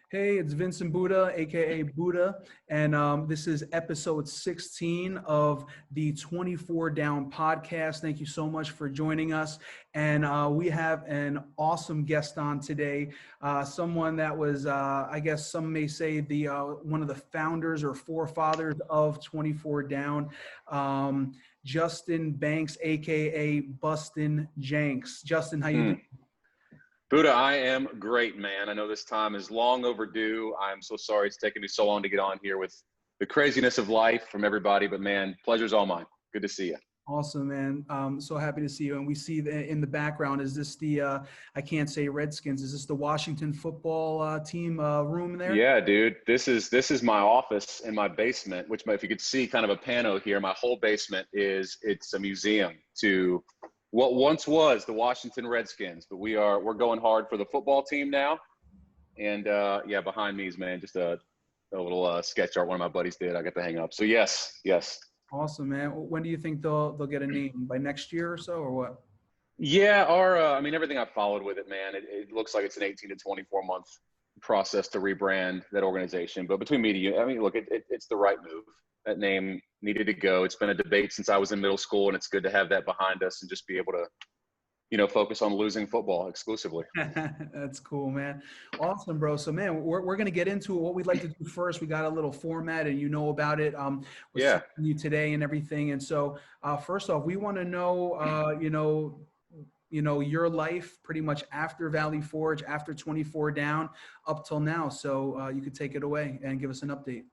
Hey, it's Vincent Buddha, aka Buddha, and this is episode 16 of the 24 Down podcast. Thank you so much for joining us. And we have an awesome guest on today, someone that was, I guess some may say, the one of the founders or forefathers of 24 Down, Justin Banks, aka Bustin Jenks. Justin, how you doing? Buddha, I am great, man. I know this time is long overdue. I'm so sorry it's taken me so long to get on here with the craziness of life from everybody, but man, pleasure's all mine. Good to see you. Awesome, man. So happy to see you. And we see in the background, is this the, I can't say Redskins, is this the Washington football team room there? Yeah, dude, this is my office in my basement, which if you could see kind of a pano here, my whole basement it's a museum to what once was the Washington Redskins, but we're going hard for the football team now. And yeah, behind me is, man, just a little sketch art one of my buddies did. I got to hang up. So yes. Awesome, man. When do you think they'll get a name? By next year or so, or what? Yeah, I mean, everything I've followed with it, man, it looks like it's an 18 to 24 month process to rebrand that organization. But between me and you, I mean, look, it's the right move. That name needed to go. It's been a debate since I was in middle school, and it's good to have that behind us and just be able to, focus on losing football exclusively. That's cool, man. Awesome, bro. So, man, we're going to get into what we'd like to do first. We got a little format, and you know about it. We're Yeah. you today and everything. And so, first off, we want to know, your life pretty much after Valley Forge, after 24 Down, up till now. So you could take it away and give us an update.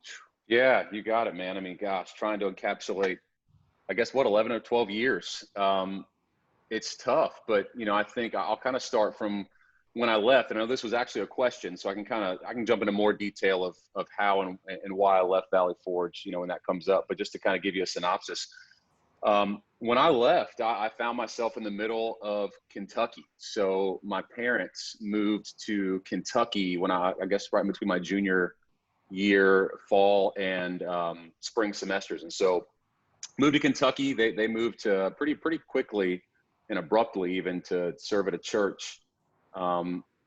Yeah, you got it, man. I mean, gosh, trying to encapsulate, I guess, 11 or 12 years. It's tough, but, I think I'll kind of start from when I left. I know this was actually a question, so I can jump into more detail of how and why I left Valley Forge, when that comes up. But just to kind of give you a synopsis, when I left, I found myself in the middle of Kentucky. So my parents moved to Kentucky when I guess right between my junior year, fall and spring semesters. And so moved to Kentucky. They moved to pretty quickly and abruptly even to serve at a church.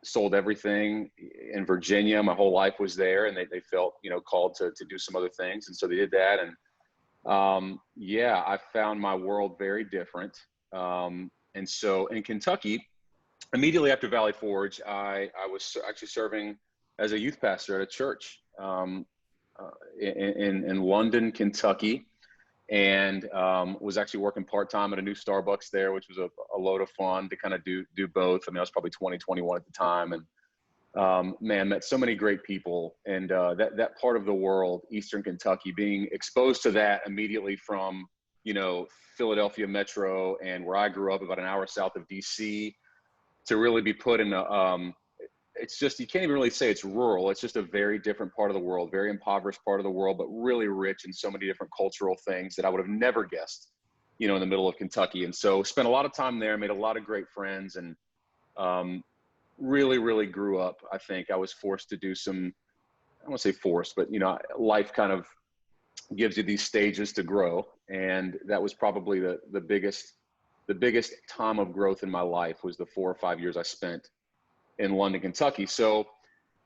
Sold everything in Virginia. My whole life was there, and they felt, called to do some other things. And so they did that. And yeah, I found my world very different. And so in Kentucky, immediately after Valley Forge, I was actually serving as a youth pastor at a church in London, Kentucky, and was actually working part-time at a new Starbucks there, which was a load of fun to kind of do both. I mean, I was probably 20, 21 at the time, and man, met so many great people. And that part of the world, Eastern Kentucky, being exposed to that immediately from, Philadelphia Metro and where I grew up about an hour south of DC, to really be put in it's just, you can't even really say it's rural. It's just a very different part of the world, very impoverished part of the world, but really rich in so many different cultural things that I would have never guessed, in the middle of Kentucky. And so spent a lot of time there, made a lot of great friends, and really, really grew up. I think I was forced to do some, I don't want to say forced, but, life kind of gives you these stages to grow. And that was probably the biggest time of growth in my life was the 4 or 5 years I spent in London, Kentucky. So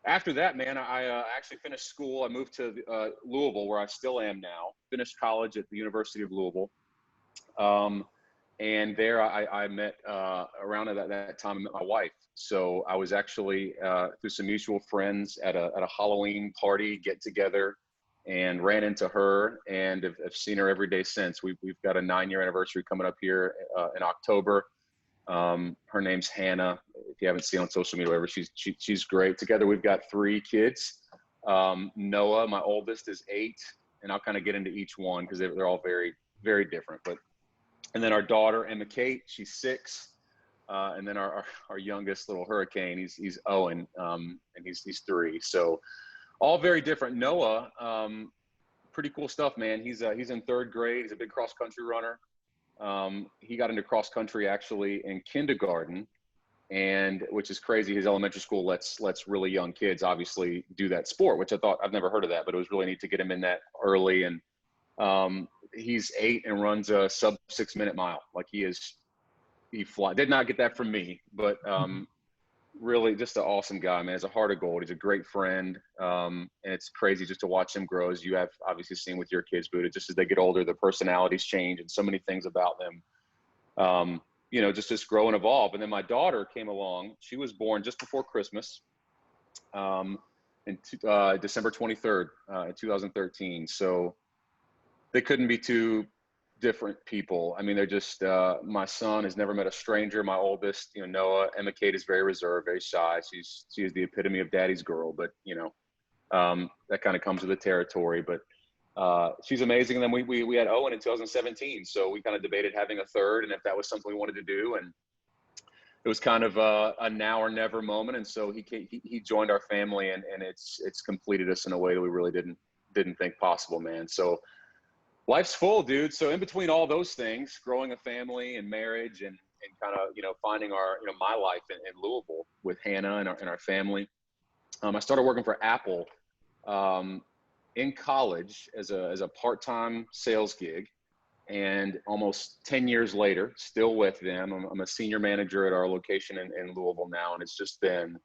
after that, man, I actually finished school. I moved to Louisville, where I still am now. Finished college at the University of Louisville. And there I met, around that time, I met my wife. So I was actually, through some mutual friends at a Halloween party get together, and ran into her, and have seen her every day since. We've got a 9-year anniversary coming up here in October. Her name's Hannah. If you haven't seen on social media, whatever, she's great. Together, we've got 3 kids. Noah, my oldest, is 8, and I'll kind of get into each one because they're all very, very different. And then our daughter, Emma Kate, she's 6. And then our youngest little hurricane, he's Owen, and he's 3. So all very different. Noah, pretty cool stuff, man. He's in 3rd grade. He's a big cross country runner. He got into cross country actually in kindergarten, and which is crazy. His elementary school lets really young kids obviously do that sport, which I've never heard of that, but it was really neat to get him in that early. And he's 8 and runs a sub 6 minute mile. Like he fly. Did not get that from me, but really just an awesome guy, man. He's a heart of gold. He's a great friend. And it's crazy just to watch him grow, as you have obviously seen with your kids, Buddha. Just as they get older, their personalities change and so many things about them, just grow and evolve. And then my daughter came along. She was born just before Christmas, December 23rd, in 2013. So they couldn't be two different people. I mean, they're just, my son has never met a stranger. My oldest, Noah, Emma Kate, is very reserved, very shy. She is the epitome of daddy's girl, but that kind of comes with the territory, but she's amazing. And then we had Owen in 2017. So we kind of debated having a third and if that was something we wanted to do. And it was kind of a now or never moment. And so he joined our family, and it's completed us in a way that we really didn't think possible, man. So life's full, dude. So in between all those things, growing a family and marriage and kind of, finding our, my life in Louisville with Hannah and our family, I started working for Apple in college as a part-time sales gig. And almost 10 years later, still with them. I'm a senior manager at our location in Louisville now. And it's just been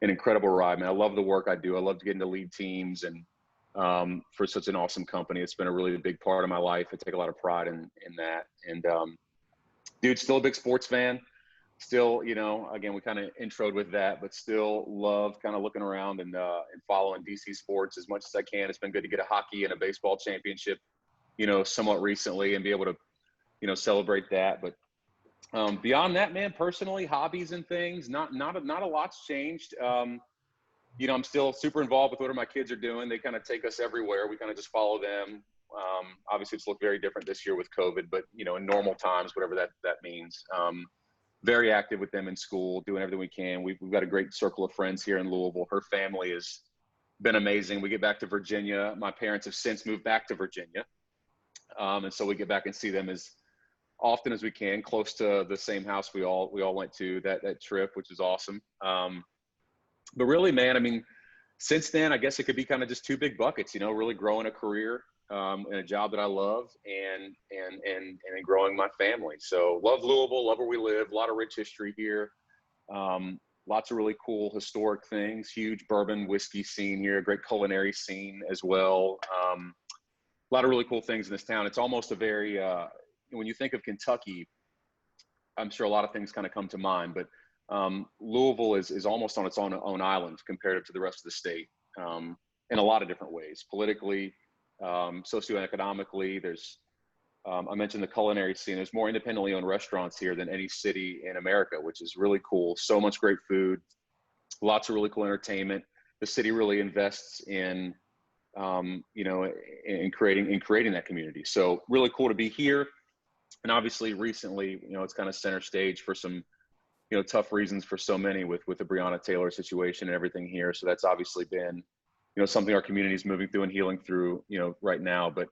an incredible ride, man. I love the work I do. I love getting to lead teams, and for such an awesome company. It's been a really big part of my life. I take a lot of pride in that. And dude, still a big sports fan. Still, again, we kind of introed with that, but still love kind of looking around and following DC sports as much as I can. It's been good to get a hockey and a baseball championship, somewhat recently, and be able to, celebrate that. But beyond that, man, personally, hobbies and things, not a lot's changed. I'm still super involved with what my kids are doing. They kind of take us everywhere. We kind of just follow them. Obviously, it's looked very different this year with COVID, but, in normal times, whatever that means. Very active with them in school, doing everything we can. We've got a great circle of friends here in Louisville. Her family has been amazing. We get back to Virginia. My parents have since moved back to Virginia. And so we get back and see them as often as we can, close to the same house we all went to that trip, which is awesome. But really, man, I mean, since then, I guess it could be kind of just two big buckets, really growing a career in a job that I love and growing my family. So love Louisville, love where we live, a lot of rich history here. Lots of really cool historic things, huge bourbon whiskey scene here, great culinary scene as well. A lot of really cool things in this town. It's almost a very, when you think of Kentucky, I'm sure a lot of things kind of come to mind, but Louisville is almost on its own island comparative to the rest of the state in a lot of different ways. Politically, socioeconomically, there's, I mentioned the culinary scene. There's more independently owned restaurants here than any city in America, which is really cool. So much great food, lots of really cool entertainment. The city really invests in, in creating that community. So really cool to be here. And obviously recently, it's kind of center stage for some, tough reasons for so many with the Breonna Taylor situation and everything here. So that's obviously been, something our community is moving through and healing through, right now. But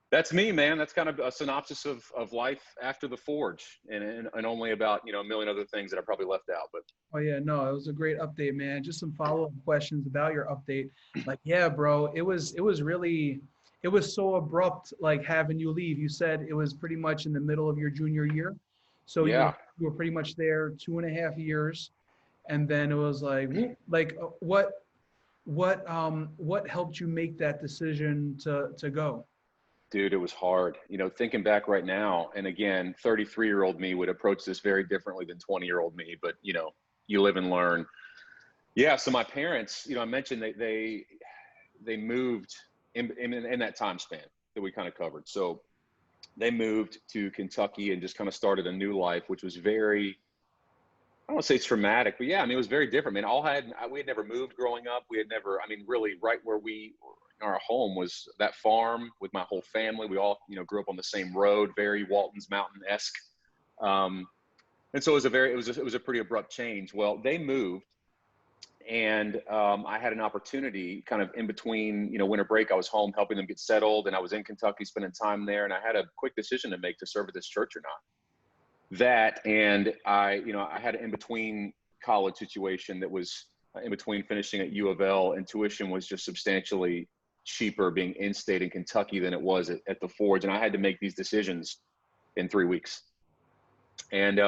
that's me, man. That's kind of a synopsis of life after the Forge, and only about, a million other things that I probably left out. But oh yeah, no, it was a great update, man. Just some follow-up questions about your update. Like, yeah, bro, it was so abrupt, like having you leave. You said it was pretty much in the middle of your junior year. So yeah, you were pretty much there 2.5 years. And then it was like, whoop, like what helped you make that decision to go? dude, it was hard. Thinking back right now, and again, 33-year-old me would approach this very differently than 20-year-old me, but you live and learn. Yeah. So my parents, I mentioned they moved in that time span that we kind of covered. So they moved to Kentucky and just kind of started a new life, which was very, I don't want to say traumatic, but yeah, I mean, it was very different. I mean, we had never moved growing up. We had never, really right where our home was that farm with my whole family. We all, grew up on the same road, very Walton's Mountain-esque. And so it was a pretty abrupt change. Well, they moved, and I had an opportunity kind of in between, winter break. I was home helping them get settled, and I was in Kentucky spending time there, and I had a quick decision to make to serve at this church or not. That, and I had an in-between college situation that was in between finishing at U of L, and tuition was just substantially cheaper being in-state in Kentucky than it was at the Forge. And I had to make these decisions in 3 weeks. And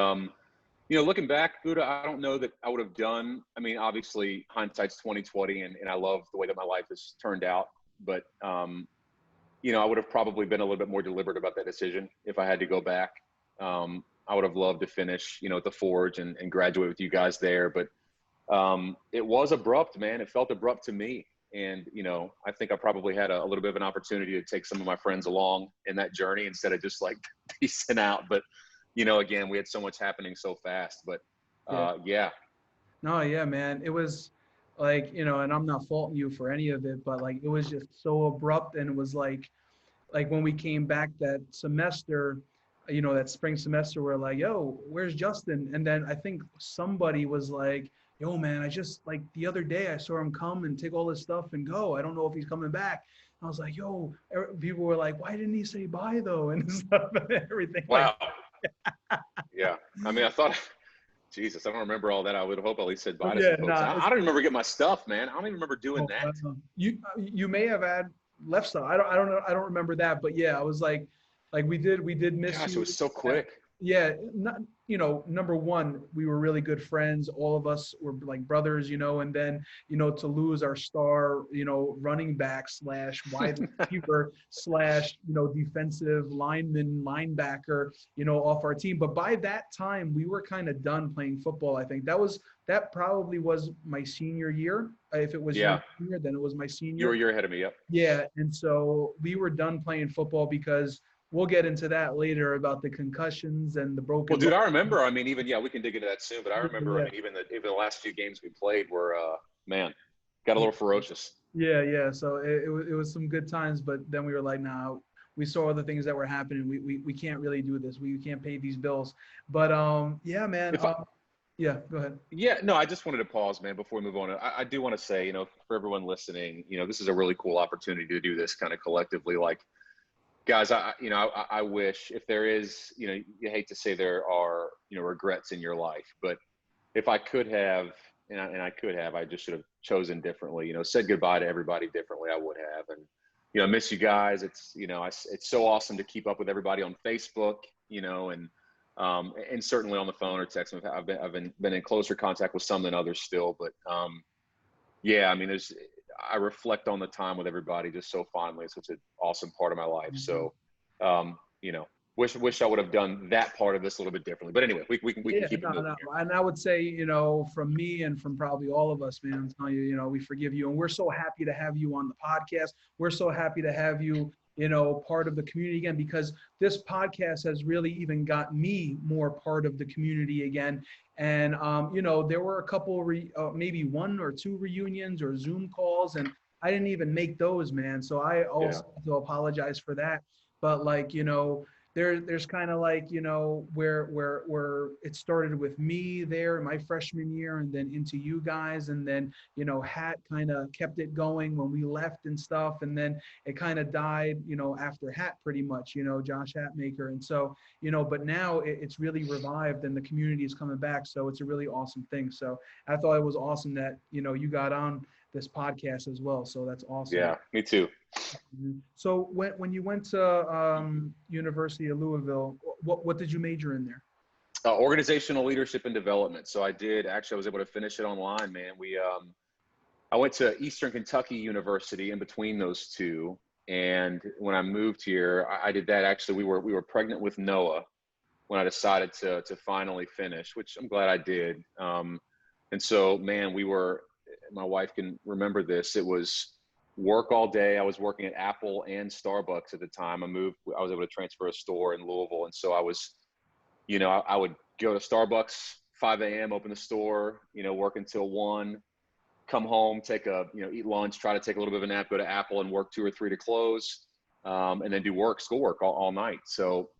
Looking back, Buddha, I don't know that I would have done. I mean, obviously, hindsight's 2020, and I love the way that my life has turned out. But I would have probably been a little bit more deliberate about that decision if I had to go back. I would have loved to finish, at the Forge and graduate with you guys there. But it was abrupt, man. It felt abrupt to me. And, I think I probably had a little bit of an opportunity to take some of my friends along in that journey instead of just like peacing out. But, again, we had so much happening so fast. But yeah. No, yeah, man. It was like, and I'm not faulting you for any of it, but like it was just so abrupt, and it was like when we came back that semester, that spring semester, we're like, yo, where's Justin? And then I think somebody was like, yo, man, I just like the other day I saw him come and take all his stuff and go. I don't know if he's coming back. I was like, yo, people were like, why didn't he say bye though? And stuff and everything. Wow. Yeah. I mean, I thought, Jesus, I don't remember all that. I would hope at least said bye to some folks. I don't remember getting my stuff, man. I don't even remember doing that. You may have had left stuff. I don't know. I don't remember that, but yeah, I was like we did miss Gosh, you. it was so quick. Yeah, not, number one, we were really good friends. All of us were like brothers, and then, to lose our star, running back / wide receiver / defensive linebacker, off our team. But by that time, we were kind of done playing football. I think that probably was my senior year. If it was your senior, then it was my senior. You were a year ahead of me, yep. Yeah, and so we were done playing football because we'll get into that later about the concussions and the broken. Well, dude, I remember. I mean, even we can dig into that soon. But I remember. I mean, even the last few games we played were, man, got a little ferocious. Yeah. So it was some good times, but then we were like, nah, we saw the things that were happening. We can't really do this. We can't pay these bills. But yeah, man. Yeah, go ahead. Yeah, no, I just wanted to pause, man, before we move on. I do want to say, for everyone listening, this is a really cool opportunity to do this kind of collectively. Like, guys, I wish, if there is, you hate to say there are, regrets in your life, but if I could have, and I could have, I just should have chosen differently, said goodbye to everybody differently, I would have. And, I miss you guys. It's, it's so awesome to keep up with everybody on Facebook, and certainly on the phone or text. I've been in closer contact with some than others still, but yeah, I mean, I reflect on the time with everybody just so fondly. It's such an awesome part of my life. Mm-hmm. So, wish I would have done that part of this a little bit differently. But anyway, we can keep it moving here. And I would say, from me and from probably all of us, man, I'm telling you, we forgive you, and we're so happy to have you on the podcast. We're so happy to have you, part of the community again, because this podcast has really even got me more part of the community again. And, there were a couple, maybe 1 or 2 reunions or Zoom calls, and I didn't even make those, man. So I also have to apologize for that. But like, there's kind of like, where it started with me there in my freshman year, and then into you guys. And then, Hat kind of kept it going when we left and stuff. And then it kind of died, after Hat pretty much, Josh Hatmaker. And so, but now it's really revived and the community is coming back. So it's a really awesome thing. So I thought it was awesome that, you got on this podcast as well. So that's awesome. Yeah, me too. So when you went to University of Louisville, what did you major in there? Organizational leadership and development. So I was able to finish it online, man. I went to Eastern Kentucky University in between those two. And when I moved here, I did that. Actually, we were pregnant with Noah when I decided to finally finish, which I'm glad I did. And so, man, my wife can remember this. It was work all day. I was working at Apple and Starbucks at the time. I was able to transfer a store in Louisville. And so I was, I would go to Starbucks, 5 a.m., open the store, work until 1, come home, eat lunch, try to take a little bit of a nap, go to Apple and work 2 or 3 to close, and then do schoolwork all night. So,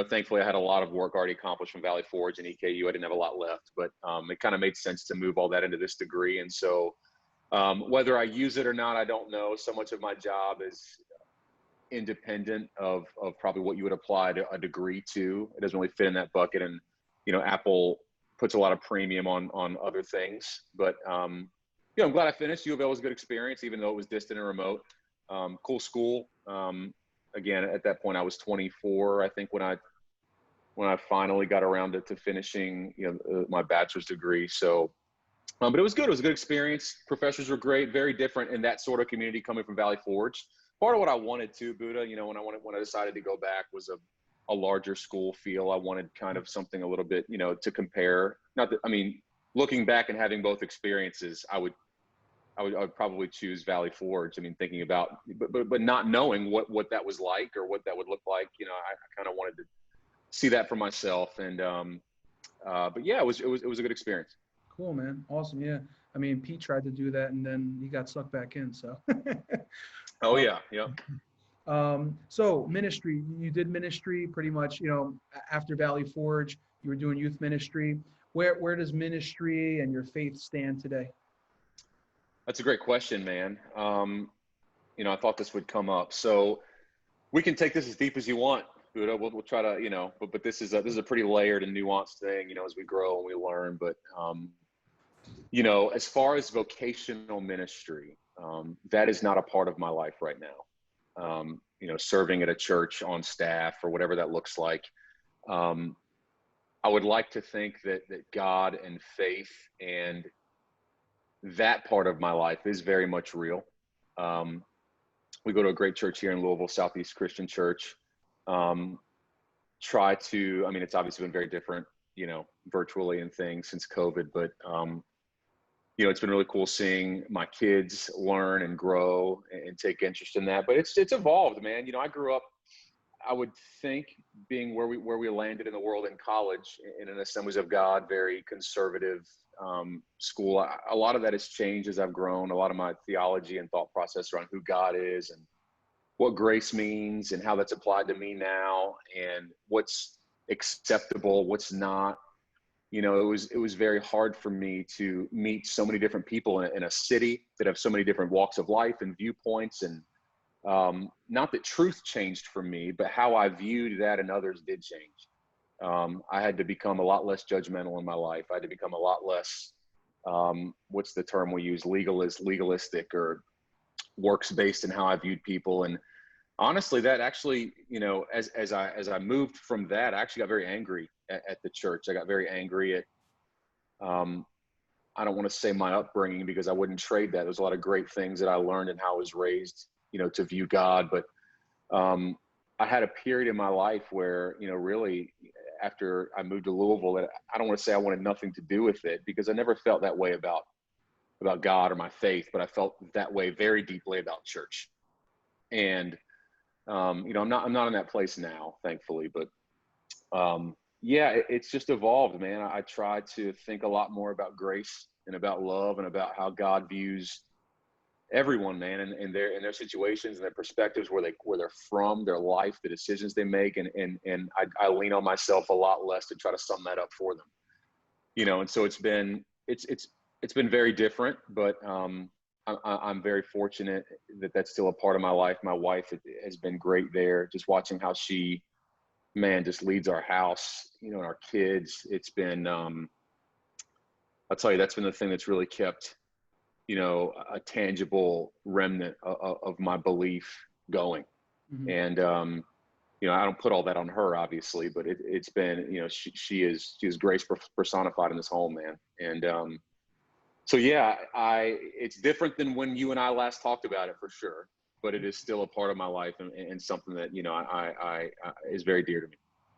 thankfully I had a lot of work already accomplished from Valley Forge and EKU. I didn't have a lot left, but it kind of made sense to move all that into this degree. And so whether I use it or not, I don't know. So much of my job is independent of probably what you would apply to a degree to. It doesn't really fit in that bucket. And, Apple puts a lot of premium on other things. But, I'm glad I finished. U of L was a good experience, even though it was distant and remote. Cool school. Again, at that point, I was 24, I think, when I when I finally got around to finishing, my bachelor's degree. So, but it was good. It was a good experience. Professors were great, very different in that sort of community coming from Valley Forge. Part of what I wanted to, Buddha, when I decided to go back was a larger school feel. I wanted kind of something a little bit, to compare. Not that, I mean, looking back and having both experiences, I would probably choose Valley Forge. I mean, thinking about, but not knowing what that was like or what that would look like, I kind of wanted to see that for myself. And, but yeah, it was a good experience. Cool, man. Awesome. Yeah. I mean, Pete tried to do that and then he got sucked back in. So, Oh yeah. Yeah. So ministry, you did ministry pretty much, after Valley Forge, you were doing youth ministry. Where does ministry and your faith stand today? That's a great question, man. I thought this would come up. So we can take this as deep as you want, Buddha. We'll try to, but this is a pretty layered and nuanced thing, as we grow and we learn. But, as far as vocational ministry, that is not a part of my life right now. Serving at a church on staff or whatever that looks like. I would like to think that God and faith and that part of my life is very much real. We go to a great church here in Louisville, Southeast Christian Church. It's obviously been very different, virtually and things since COVID, but, it's been really cool seeing my kids learn and grow and take interest in that, but it's evolved, man. I grew up, I would think, being where we landed in the world in college in an Assemblies of God, very conservative school. A lot of that has changed as I've grown. A lot of my theology and thought process around who God is and what grace means and how that's applied to me now and what's acceptable, what's not. It was very hard for me to meet so many different people in a city that have so many different walks of life and viewpoints. And not that truth changed for me, but how I viewed that and others did change. I had to become a lot less judgmental in my life. I had to become a lot less, what's the term we use, legalistic or works-based in how I viewed people. And honestly, that actually, as I moved from that, I actually got very angry at the church. I got very angry at, I don't want to say my upbringing because I wouldn't trade that. There's a lot of great things that I learned and how I was raised, to view God. But I had a period in my life where, really after I moved to Louisville, that I don't want to say I wanted nothing to do with it because I never felt that way about God or my faith, but I felt that way very deeply about church. And, I'm not in that place now, thankfully, but, it's just evolved, man. I try to think a lot more about grace and about love and about how God views everyone, man, and their situations and their perspectives, where they're from, their life, the decisions they make, and I lean on myself a lot less to try to sum that up for them, and so it's been very different, but I'm very fortunate that that's still a part of my life. My wife has been great there, just watching how she, man, just leads our house, and our kids. It's been, I'll tell you, that's been the thing that's really kept, a tangible remnant of my belief going. Mm-hmm. And, I don't put all that on her, obviously, but it's been, she is grace personified in this home, man. And, so yeah, it's different than when you and I last talked about it, for sure, but it is still a part of my life and something that, I is very dear to me.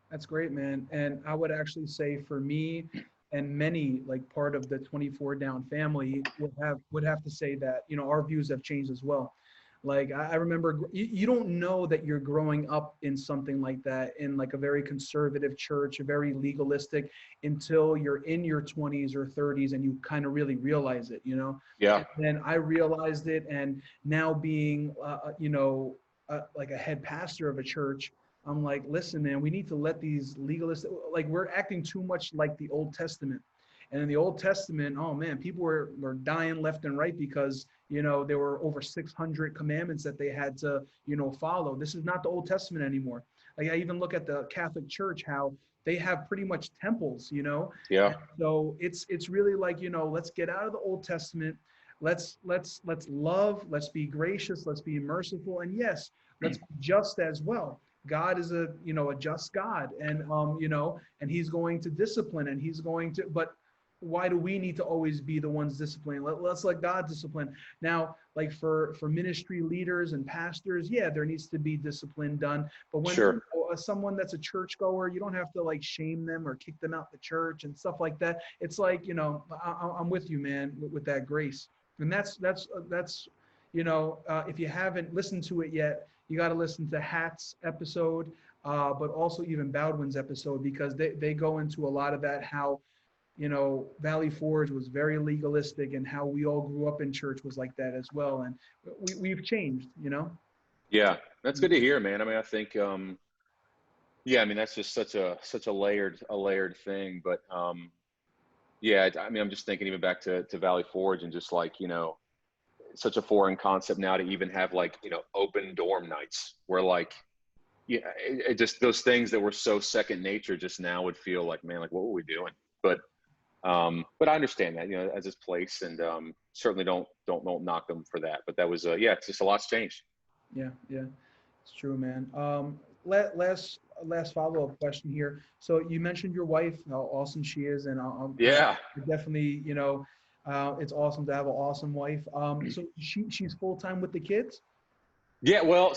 That's great, man. And I would actually say for me and many, like part of the 24 Down family would have to say that, our views have changed as well. Like I remember, you don't know that you're growing up in something like that, in like a very conservative church, a very legalistic, until you're in your 20s or 30s and you kind of really realize it, Yeah. And I realized it, and now being, like a head pastor of a church, I'm like, listen, man, we need to let these legalists, like we're acting too much like the Old Testament. And in the Old Testament, oh man, people were dying left and right because, there were over 600 commandments that they had to, follow. This is not the Old Testament anymore. Like I even look at the Catholic Church, how they have pretty much temples, Yeah. And so it's really like, let's get out of the Old Testament. Let's love, let's be gracious, let's be merciful. And yes, let's be just as well. God is a, a just God, and and he's going to discipline, and he's going to, but why do we need to always be the ones disciplining? Let's let God discipline. Now, like for ministry leaders and pastors, yeah, there needs to be discipline done. But when Sure. someone that's a churchgoer, you don't have to like shame them or kick them out the church and stuff like that. It's like, I'm with you, man, with that grace. And that's if you haven't listened to it yet, you got to listen to Hat's episode, but also even Bowdwin's episode, because they go into a lot of that, how Valley Forge was very legalistic, and how we all grew up in church was like that as well. And we've changed. Yeah, that's good to hear, man. I mean, I think, yeah, I mean, that's just such a layered thing. But yeah, I mean, I'm just thinking even back to Valley Forge, and just like, such a foreign concept now to even have like, open dorm nights where like, yeah, it just, those things that were so second nature just now would feel like, man, like what were we doing? But I understand that, as this place, and certainly don't knock them for that. But that was, yeah, it's just a lot's changed. Yeah, it's true, man. Last follow-up question here. So you mentioned your wife, how awesome she is, and Yeah. definitely, it's awesome to have an awesome wife. So she's full-time with the kids? Yeah, well,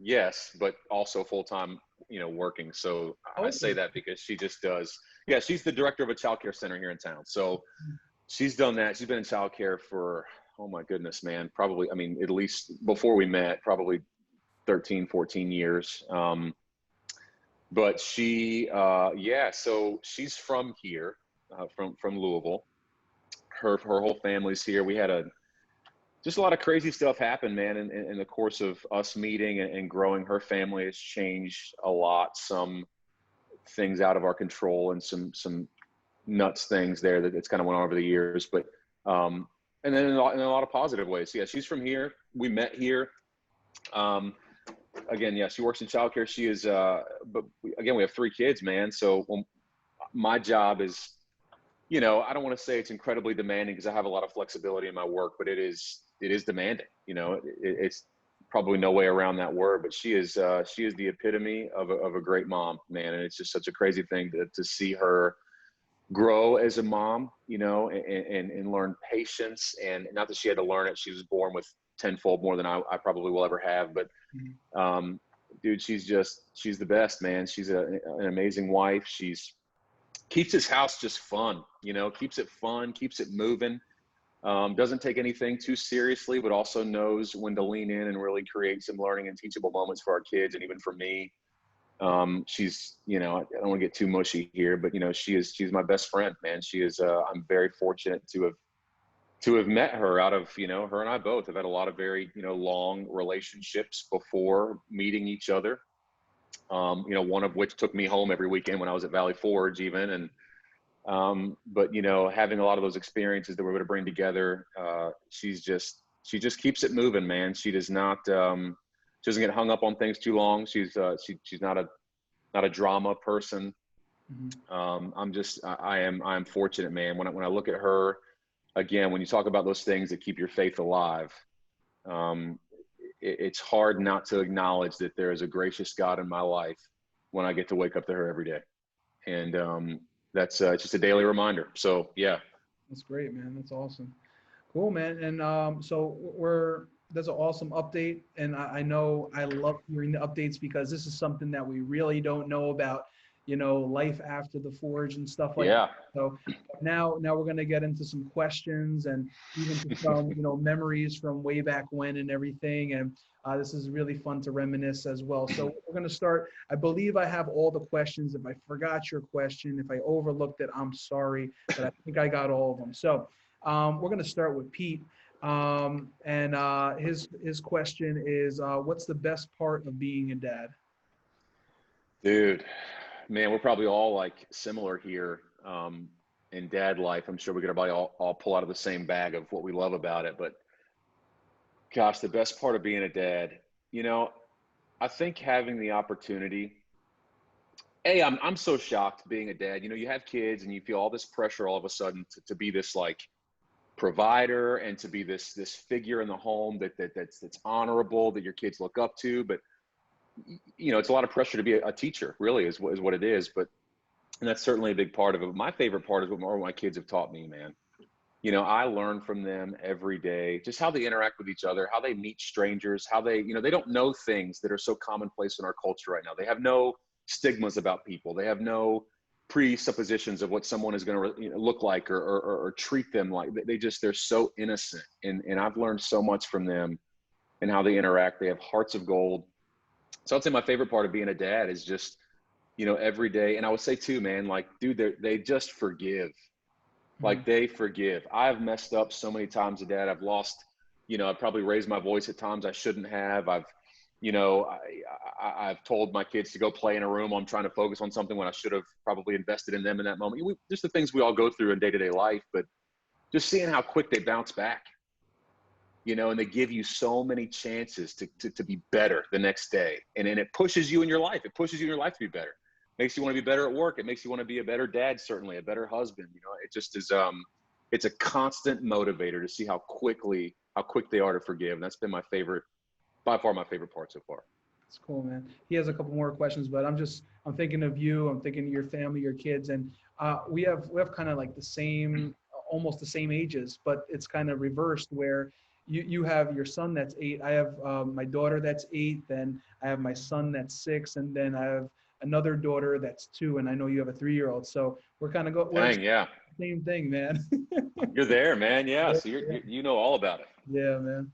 yes, but also full time, working. So I say Okay. that because she just does. Yeah, she's the director of a childcare center here in town. So she's done that. She's been in childcare for, oh my goodness, man, probably, I mean, at least before we met, probably 13, 14 years. But she, yeah, so she's from here, from Louisville. Her whole family's here. We had just a lot of crazy stuff happened, man, in the course of us meeting and growing. Her family has changed a lot. Some things out of our control, and some nuts things there that it's kind of went on over the years. But and then in a lot of positive ways. Yeah, she's from here. We met here. Again, yeah, she works in childcare. She is, but again, we have 3 kids, man. So my job is, I don't want to say it's incredibly demanding, because I have a lot of flexibility in my work, but it is demanding. It's probably no way around that word. But she is the epitome of a great mom, man. And it's just such a crazy thing to see her grow as a mom, and learn patience. And not that she had to learn it; she was born with tenfold more than I probably will ever have. But dude, she's the best, man. She's an amazing wife. She's keeps his house just fun, keeps it fun, keeps it moving. Doesn't take anything too seriously, but also knows when to lean in and really create some learning and teachable moments for our kids, and even for me. She's, I don't want to get too mushy here, but she's my best friend, man. She is. I'm very fortunate to have met her. Out of, her and I both have had a lot of very, long relationships before meeting each other. One of which took me home every weekend when I was at Valley Forge even. And, but, having a lot of those experiences that we're going to bring together, she just keeps it moving, man. She does not, she doesn't get hung up on things too long. She's not a drama person. I'm fortunate, man. When I look at her, again, when you talk about those things that keep your faith alive, it's hard not to acknowledge that there is a gracious God in my life when I get to wake up to her every day. And that's just a daily reminder. So, yeah. That's great, man. That's awesome. Cool, man. And so that's an awesome update. And I know I love hearing the updates, because this is something that we really don't know about, life after the Forge and stuff like Yeah. that. So now we're going to get into some questions, and even some, memories from way back when and everything. And this is really fun to reminisce as well. So we're going to start. I believe I have all the questions. If I forgot your question, if I overlooked it, I'm sorry, but I think I got all of them. So we're going to start with Pete. And his question is, what's the best part of being a dad? Dude, man, we're probably all like similar here in dad life. I'm sure we're gonna probably all pull out of the same bag of what we love about it. But gosh, the best part of being a dad, I think having the opportunity. I'm so shocked being a dad. You have kids and you feel all this pressure all of a sudden to be this like provider, and to be this figure in the home that's honorable, that your kids look up to. But you know, it's a lot of pressure to be a teacher, really, is what it is. But, and that's certainly a big part of it. My favorite part is what more my kids have taught me, man. You know, I learn from them every day, just how they interact with each other, how they meet strangers, how they, you know, they don't know things that are so commonplace in our culture right now. They have no stigmas about people. They have no presuppositions of what someone is going to, you know, look like or treat them like. They're so innocent. And I've learned so much from them and how they interact. They have hearts of gold. So I'd say my favorite part of being a dad is just, you know, every day. And I would say too, man, like, dude, they just forgive. Mhm. Like, they forgive. I've messed up so many times as a dad. I've lost, you know, I've probably raised my voice at times I shouldn't have. I've, you know, I've told my kids to go play in a room. I'm trying to focus on something when I should have probably invested in them in that moment. Just the things we all go through in day-to-day life, but just seeing how quick they bounce back, you know, and they give you so many chances to be better the next day. And then it pushes you in your life. It pushes you in your life to be better. Makes you want to be better at work. It makes you want to be a better dad, certainly a better husband. You know, it just is, it's a constant motivator to see how quick they are to forgive. And that's been my favorite, by far my favorite part so far. It's cool, man. He has a couple more questions, but I'm thinking of you. I'm thinking of your family, your kids, and we have kind of like the same, almost the same ages, but it's kind of reversed where you have your son that's 8. I have my daughter that's 8. Then I have my son that's 6, and then I have another daughter that's 2, and I know you have a 3-year-old. So we're Dang, yeah. same thing, man. You're there, man. Yeah. Yeah, So yeah. you know all about it. Yeah, man.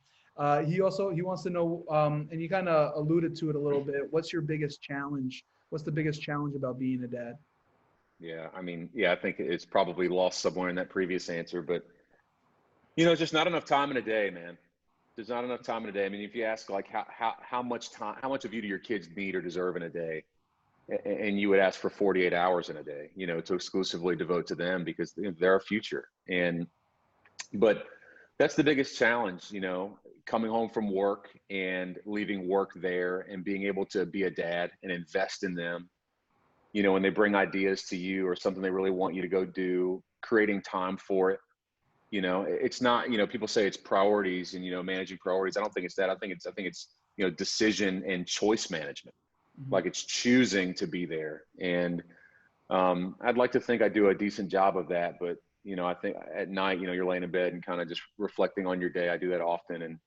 He wants to know, and you kind of alluded to it a little bit. What's your biggest challenge? What's the biggest challenge about being a dad? Yeah. I mean, yeah, I think it's probably lost somewhere in that previous answer, but you know, it's just not enough time in a day, man. There's not enough time in a day. I mean, if you ask like how much time, how much of you do your kids need or deserve in a day? And you would ask for 48 hours in a day, you know, to exclusively devote to them because they're our future. But that's the biggest challenge, you know, coming home from work and leaving work there and being able to be a dad and invest in them, you know, when they bring ideas to you or something they really want you to go do, creating time for it. You know, it's not, you know, people say it's priorities and, you know, managing priorities. I don't think it's that. I think it's, you know, decision and choice management. Mhm. Like, it's choosing to be there. And I'd like to think I do a decent job of that, but you know, I think at night, you know, you're laying in bed and kind of just reflecting on your day. I do that often. And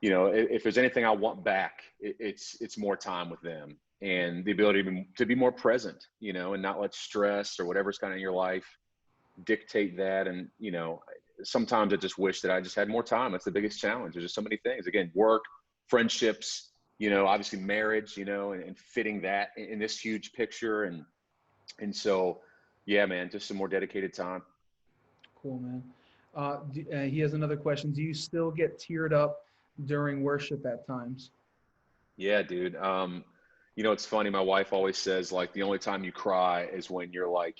you know, if there's anything I want back, it's more time with them and the ability to be more present, you know, and not let stress or whatever's kind of in your life dictate that. And you know, sometimes I just wish that I just had more time. That's the biggest challenge. There's just so many things. Again, work, friendships, you know, obviously marriage, you know, and fitting that in this huge picture. And so, yeah, man, just some more dedicated time. Cool, man. He has another question. Do you still get teared up during worship at times? Yeah, dude. You know, it's funny. My wife always says like the only time you cry is when you're like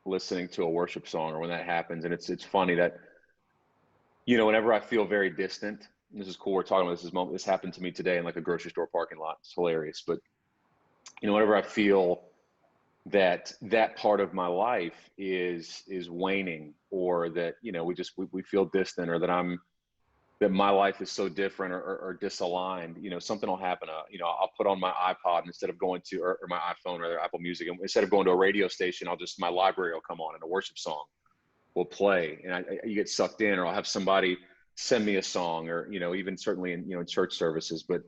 listening to a worship song or when that happens. And it's funny that, you know, whenever I feel very distant, this is cool. We're talking about this happened to me today in like a grocery store parking lot. It's hilarious. But you know, whenever I feel that part of my life is waning, or that, you know, we feel distant, or that my life is so different or disaligned, you know, something will happen. You know, I'll put on my iPod instead of going to, or my iPhone, or Apple Music. And instead of going to a radio station, my library will come on and a worship song will play. And you get sucked in, or I'll have somebody send me a song, or, you know, even certainly in, you know, in church services. But,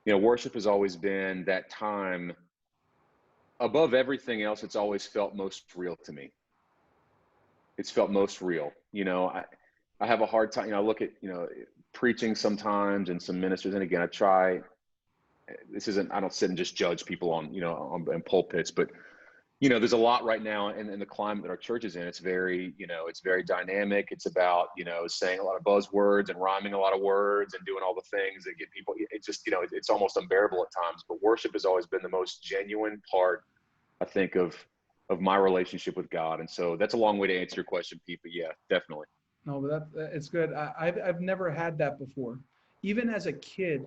you know, worship has always been that time above everything else. It's always felt most real to me. It's felt most real. You know, I have a hard time, you know, I look at, you know, preaching sometimes and some ministers. And again, I don't sit and just judge people on, you know, on pulpits, but, you know, there's a lot right now in the climate that our church is in. It's very, you know, it's very dynamic. It's about, you know, saying a lot of buzzwords and rhyming a lot of words and doing all the things that get people, it's just, you know, it's almost unbearable at times. But worship has always been the most genuine part, I think, of my relationship with God. And so that's a long way to answer your question, Pete. But yeah, definitely. No, but it's good. I've never had that before. Even as a kid,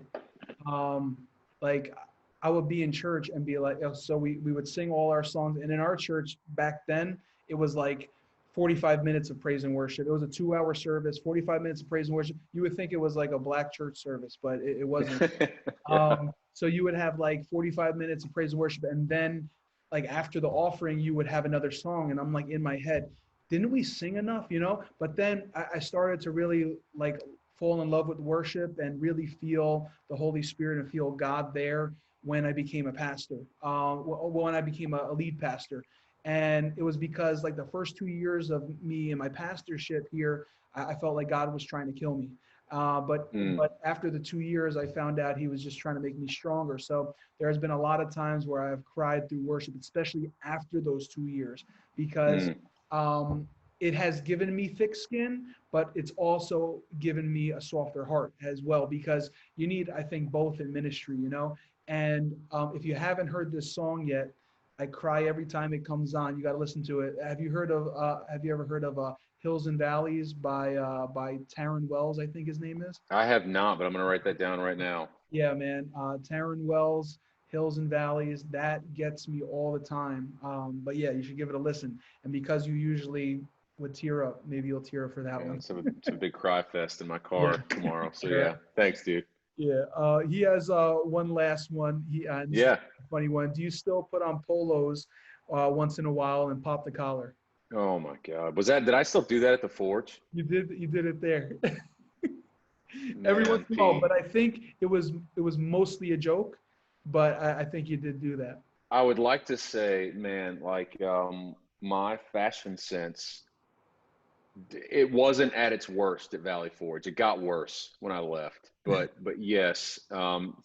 um, like I would be in church and be like, so we would sing all our songs. And in our church back then, it was like 45 minutes of praise and worship. It was a 2-hour service, 45 minutes of praise and worship. You would think it was like a black church service, but it wasn't. Yeah. So you would have like 45 minutes of praise and worship, and then like after the offering, you would have another song. And I'm like in my head, didn't we sing enough, you know? But then I started to really like fall in love with worship and really feel the Holy Spirit and feel God there when I became a pastor, when I became a lead pastor. And it was because like the first 2 years of me and my pastorship here, I felt like God was trying to kill me. Mm, But after the 2 years, I found out he was just trying to make me stronger. So there has been a lot of times where I've cried through worship, especially after those 2 years, because mm, um, it has given me thick skin, but it's also given me a softer heart as well, because you need, I think, both in ministry, you know. And if you haven't heard this song yet, I cry every time it comes on. You got to listen to it. Have you heard of? Have you ever heard of Hills and Valleys by Taryn Wells? I think his name is. I have not, but I'm gonna write that down right now. Yeah, man. Taryn Wells, Hills and Valleys. That gets me all the time. But yeah, you should give it a listen. And because you usually would tear up, maybe you'll tear up for that Yeah, one. it's a big cry fest in my Yeah. car tomorrow. So Yeah. yeah, thanks, dude. Yeah. He has one last one. This is Yeah. a funny one. Do you still put on polos once in a while and pop the collar? Oh my God. Did I still do that at the Forge? You did it there. Every once Man, in a while, Pete, but I think it was mostly a joke, but I think you did do that. I would like to say, man, like my fashion sense, it wasn't at its worst at Valley Forge. It got worse when I left. But yes,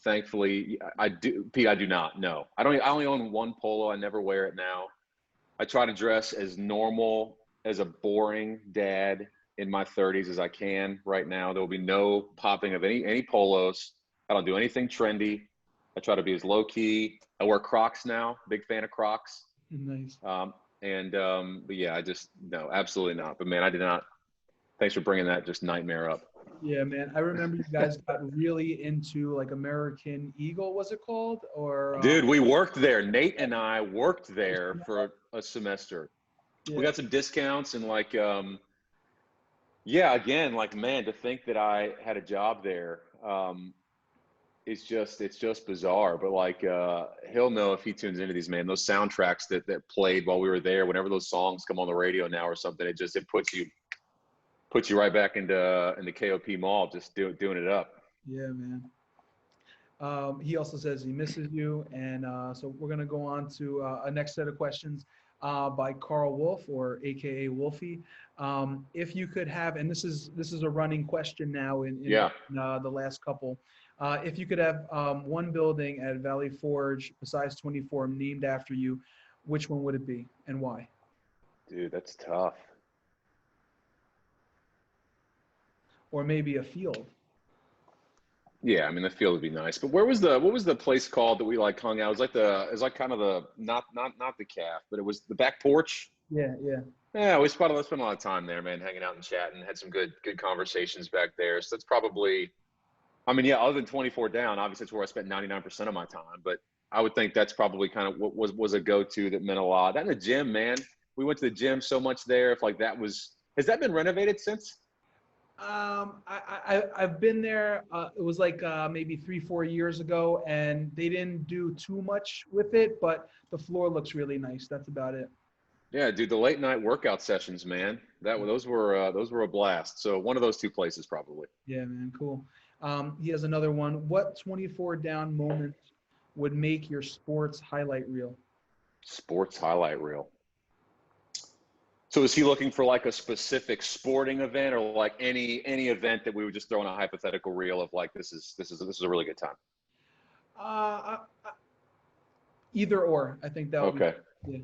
thankfully I do. Pete, I do not. No, I don't. I only own one polo. I never wear it now. I try to dress as normal as a boring dad in my 30s as I can right now. There will be no popping of any polos. I don't do anything trendy. I try to be as low key. I wear Crocs now. Big fan of Crocs. Nice. But yeah, I just no, absolutely not. But man, I did not. Thanks for bringing that just nightmare up. Yeah, man. I remember you guys got really into like American Eagle, was it called? Or Dude, we worked there. Nate and I worked there for a semester. We yeah, got some discounts and like yeah, again, like man, to think that I had a job there, it's just bizarre. But like he'll know if he tunes into these, man. Those soundtracks that played while we were there, whenever those songs come on the radio now or something, it puts you right back into KOP Mall, just doing it up. yeah, man. He also says he misses you, and so we're gonna go on to a next set of questions by Carl Wolf, or AKA Wolfie. If you could have, and this is a running question now Yeah, in the last couple. If you could have one building at Valley Forge besides 24 named after you, which one would it be and why? dude, that's tough. Or maybe a field. Yeah, I mean the field would be nice. But what was the place called that we like hung out? It was like kind of the not the calf, but it was the back porch. Yeah, yeah, Yeah, we spent a lot of time there, man, hanging out and chatting, had some good conversations back there. So that's probably, I mean, yeah, other than 24 down, obviously it's where I spent 99% of my time. But I would think that's probably kind of what was a go-to that meant a lot. That in the gym, man. We went to the gym so much there. If like has that been renovated since? I've been there. It was like maybe 3-4 years ago, and they didn't do too much with it, but the floor looks really nice. That's about it. Yeah, dude, the late night workout sessions, man. Those were a blast. So one of those two places probably. Yeah, man, cool. He has another one. What 24 down moment would make your sports highlight reel? Sports highlight reel. So is he looking for like a specific sporting event or like any event that we would just throw in a hypothetical reel of like this is a really good time? Either or. I think that would be. Okay. Yeah.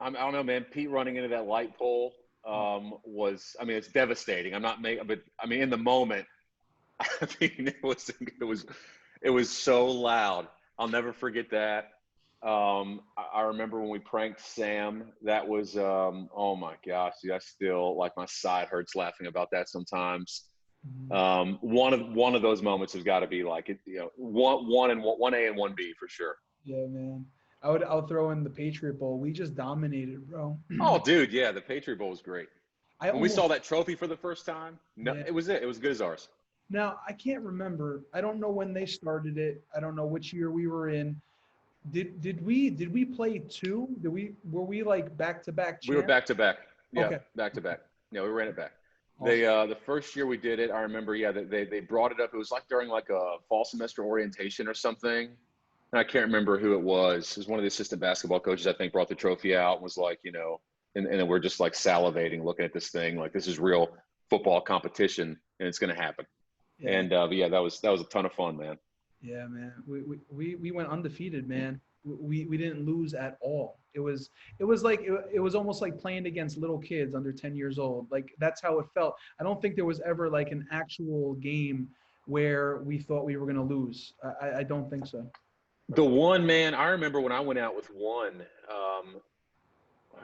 I don't know, man. Pete running into that light pole I mean, it's devastating. I'm not making, but I mean, in the moment, I mean, it was so loud. I'll never forget that. I remember when we pranked Sam. That was oh my gosh, dude, I still like my side hurts laughing about that sometimes. Mhm. One of those moments has got to be like it, one A and one B for sure. Yeah, man. I'll throw in the Patriot Bowl. We just dominated, bro. Oh, dude, yeah, the Patriot Bowl was great. I When we almost saw that trophy for the first time, no, Yeah. it was good as ours. Now, I can't remember. I don't know when they started it. I don't know which year we were in. Did we play two? Were we like back to back We were champs? back to back. Yeah, Okay. back to back. Yeah, we ran it back. They Awesome. the first year we did it, I remember. Yeah, they brought it up. It was like during like a fall semester orientation or something. And I can't remember who it was. It was one of the assistant basketball coaches, I think, brought the trophy out and was like, and then we're just like salivating, looking at this thing, like this is real football competition, and it's going to happen. Yeah. And but yeah, that was a ton of fun, man. Yeah, man. We went undefeated, man. We didn't lose at all. It was almost like playing against little kids under 10 years old. Like that's how it felt. I don't think there was ever like an actual game where we thought we were going to lose. I don't think so. The one, man, I remember when I went out with one.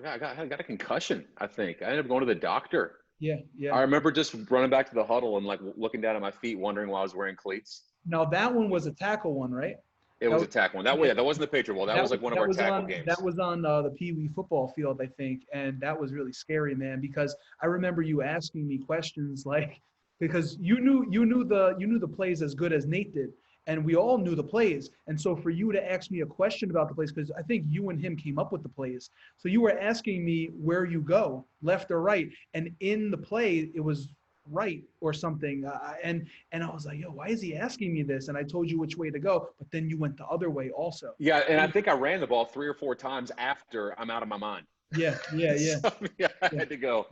I got a concussion. I think I ended up going to the doctor. Yeah, I yeah. remember just running back to the huddle and like looking down at my feet, wondering why I was wearing cleats. Now that one was a tackle one, right? It That was a was, tackle one. That way, yeah, yeah, that wasn't the Patriot Bowl. That was like one of our tackle games. that was on the Pee Wee football field, I think, and that was really scary, man. Because I remember you asking me questions like, because you knew the plays as good as Nate did, and we all knew the plays, and so for you to ask me a question about the plays, because I think you and him came up with the plays, so you were asking me where you go, left or right, and in the play it was right or something, and I was like, yo, why is he asking me this? And I told you which way to go, but then you went the other way also. Yeah, and I think I ran the ball 3 or 4 times after I'm out of my mind. Yeah, yeah, yeah, So, yeah, I yeah. had to go.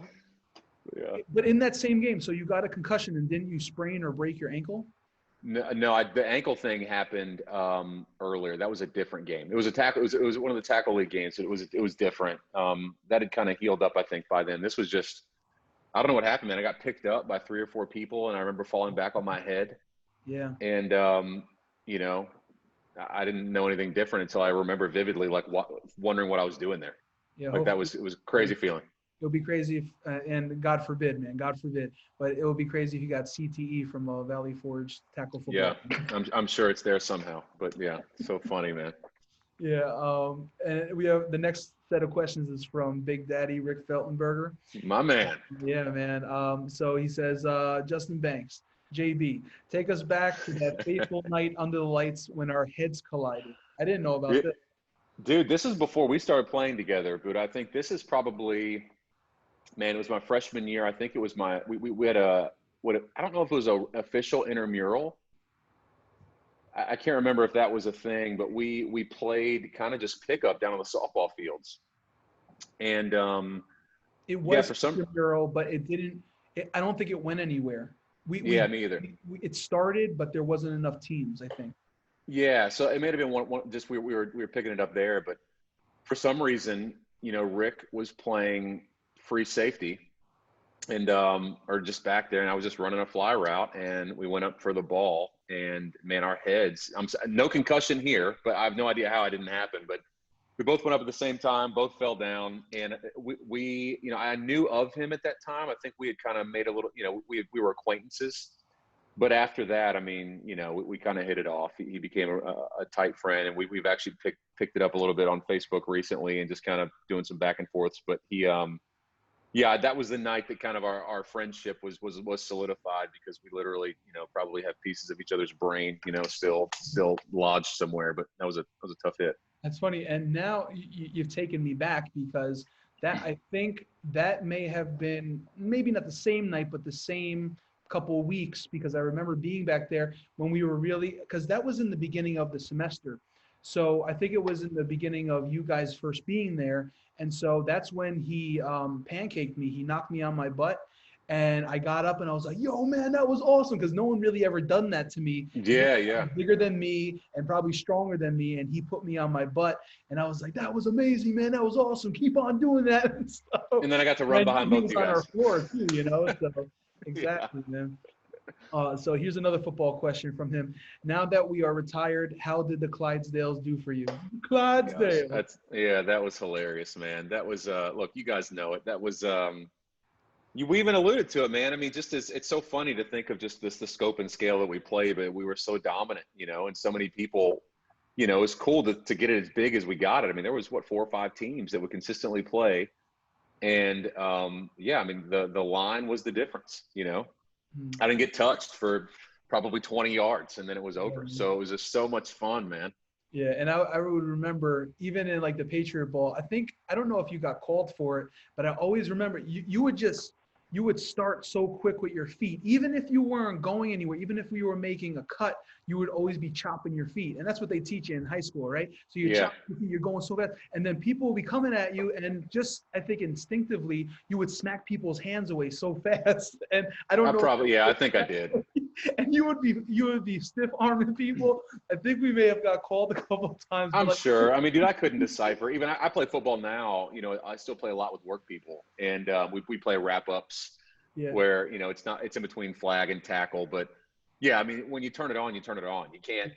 Yeah. But in that same game, so you got a concussion and didn't you sprain or break your ankle? No, the ankle thing happened earlier. That was a different game. It was a tackle. It was one of the tackle league games. It was different. That had kind of healed up, I think, by then. This was just, I don't know what happened, man. I got picked up by 3 or 4 people, and I remember falling back on my head. Yeah, And you know, I didn't know anything different until I remember vividly, like wondering what I was doing there. yeah. Like Hopefully, it was a crazy feeling. it would be crazy if, and God forbid, man, God forbid, but it would be crazy if you got CTE from a Valley Forge tackle Yeah, football. I'm sure it's there somehow. But yeah, so funny, man. Yeah, and we have the next set of questions is from Big Daddy Rick Feltenberger. My man. Yeah, man. So he says, Justin Banks, JB, take us back to that fateful night under the lights when our heads collided. I didn't know about Yeah, this. dude, this is before we started playing together, but I think this is probably, man, it was my freshman year. I think it was we had I don't know if it was a official intramural. I can't remember if that was a thing, but we played kind of just pickup down on the softball fields. And It yeah, was for some, intramural, but it didn't. I don't think it went anywhere. yeah, me either. It started, but there wasn't enough teams. I think. Yeah, so it may have been one just we were picking it up there, but for some reason, Rick was playing free safety and or just back there, and I was just running a fly route, and we went up for the ball, and man, our heads. No concussion here, but I have no idea how it didn't happen. But we both went up at the same time, both fell down, and I knew of him at that time. I think we had kind of made a little, we were acquaintances. But after that, I mean, we kind of hit it off. He became a tight friend, and we've actually picked it up a little bit on Facebook recently, and just kind of doing some back and forths. But yeah, that was the night that kind of our friendship was solidified, because we literally, probably have pieces of each other's brain, still lodged somewhere. But that was a tough hit. That's funny. And now you've taken me back, because I think that may have been maybe not the same night, but the same couple of weeks, because I remember being back there when we were really, because that was in the beginning of the semester. So I think it was in the beginning of you guys first being there. And so that's when he pancaked me. He knocked me on my butt. And I got up and I was like, yo, man, that was awesome. Because no one really ever done that to me. Yeah, He yeah. was bigger than me and probably stronger than me. And he put me on my butt. And I was like, that was amazing, man. That was awesome. Keep on doing that. And so, And then I got to run and behind he both was you on our guys. floor too, So Yeah. exactly, man. So here's another football question from him. Now that we are retired, how did the Clydesdales do for you? Gosh, Clydesdale. that was hilarious, man. That was look, you guys know it. That was we even alluded to it, man. I mean, just as it's so funny to think of just the scope and scale that we play, but we were so dominant, and so many people, it's cool to get it as big as we got it. I mean, there was 4 or 5 teams that would consistently play. And yeah, I mean, the line was the difference, Mm. I didn't get touched for probably 20 yards, and then it was over. Yeah. So it was just so much fun, man. Yeah, and I would remember even in like the Patriot Bowl, I don't know if you got called for it, but I always remember you would start so quick with your feet. Even if you weren't going anywhere, even if we were making a cut, you would always be chopping your feet. And that's what they teach you in high school, right? So you're Yeah, chopping your feet, you're going so fast. And then people will be coming at you, and just I think instinctively you would smack people's hands away so fast. And I don't know I think I did. and you would be stiff arming people. I think we may have got called a couple of times, but I'm like, sure. I mean, dude, I couldn't decipher. Even I play football now. You know, I still play a lot with work people, and we play wrap ups yeah, where it's in between flag and tackle. But yeah, I mean, when you turn it on, you turn it on. You can't.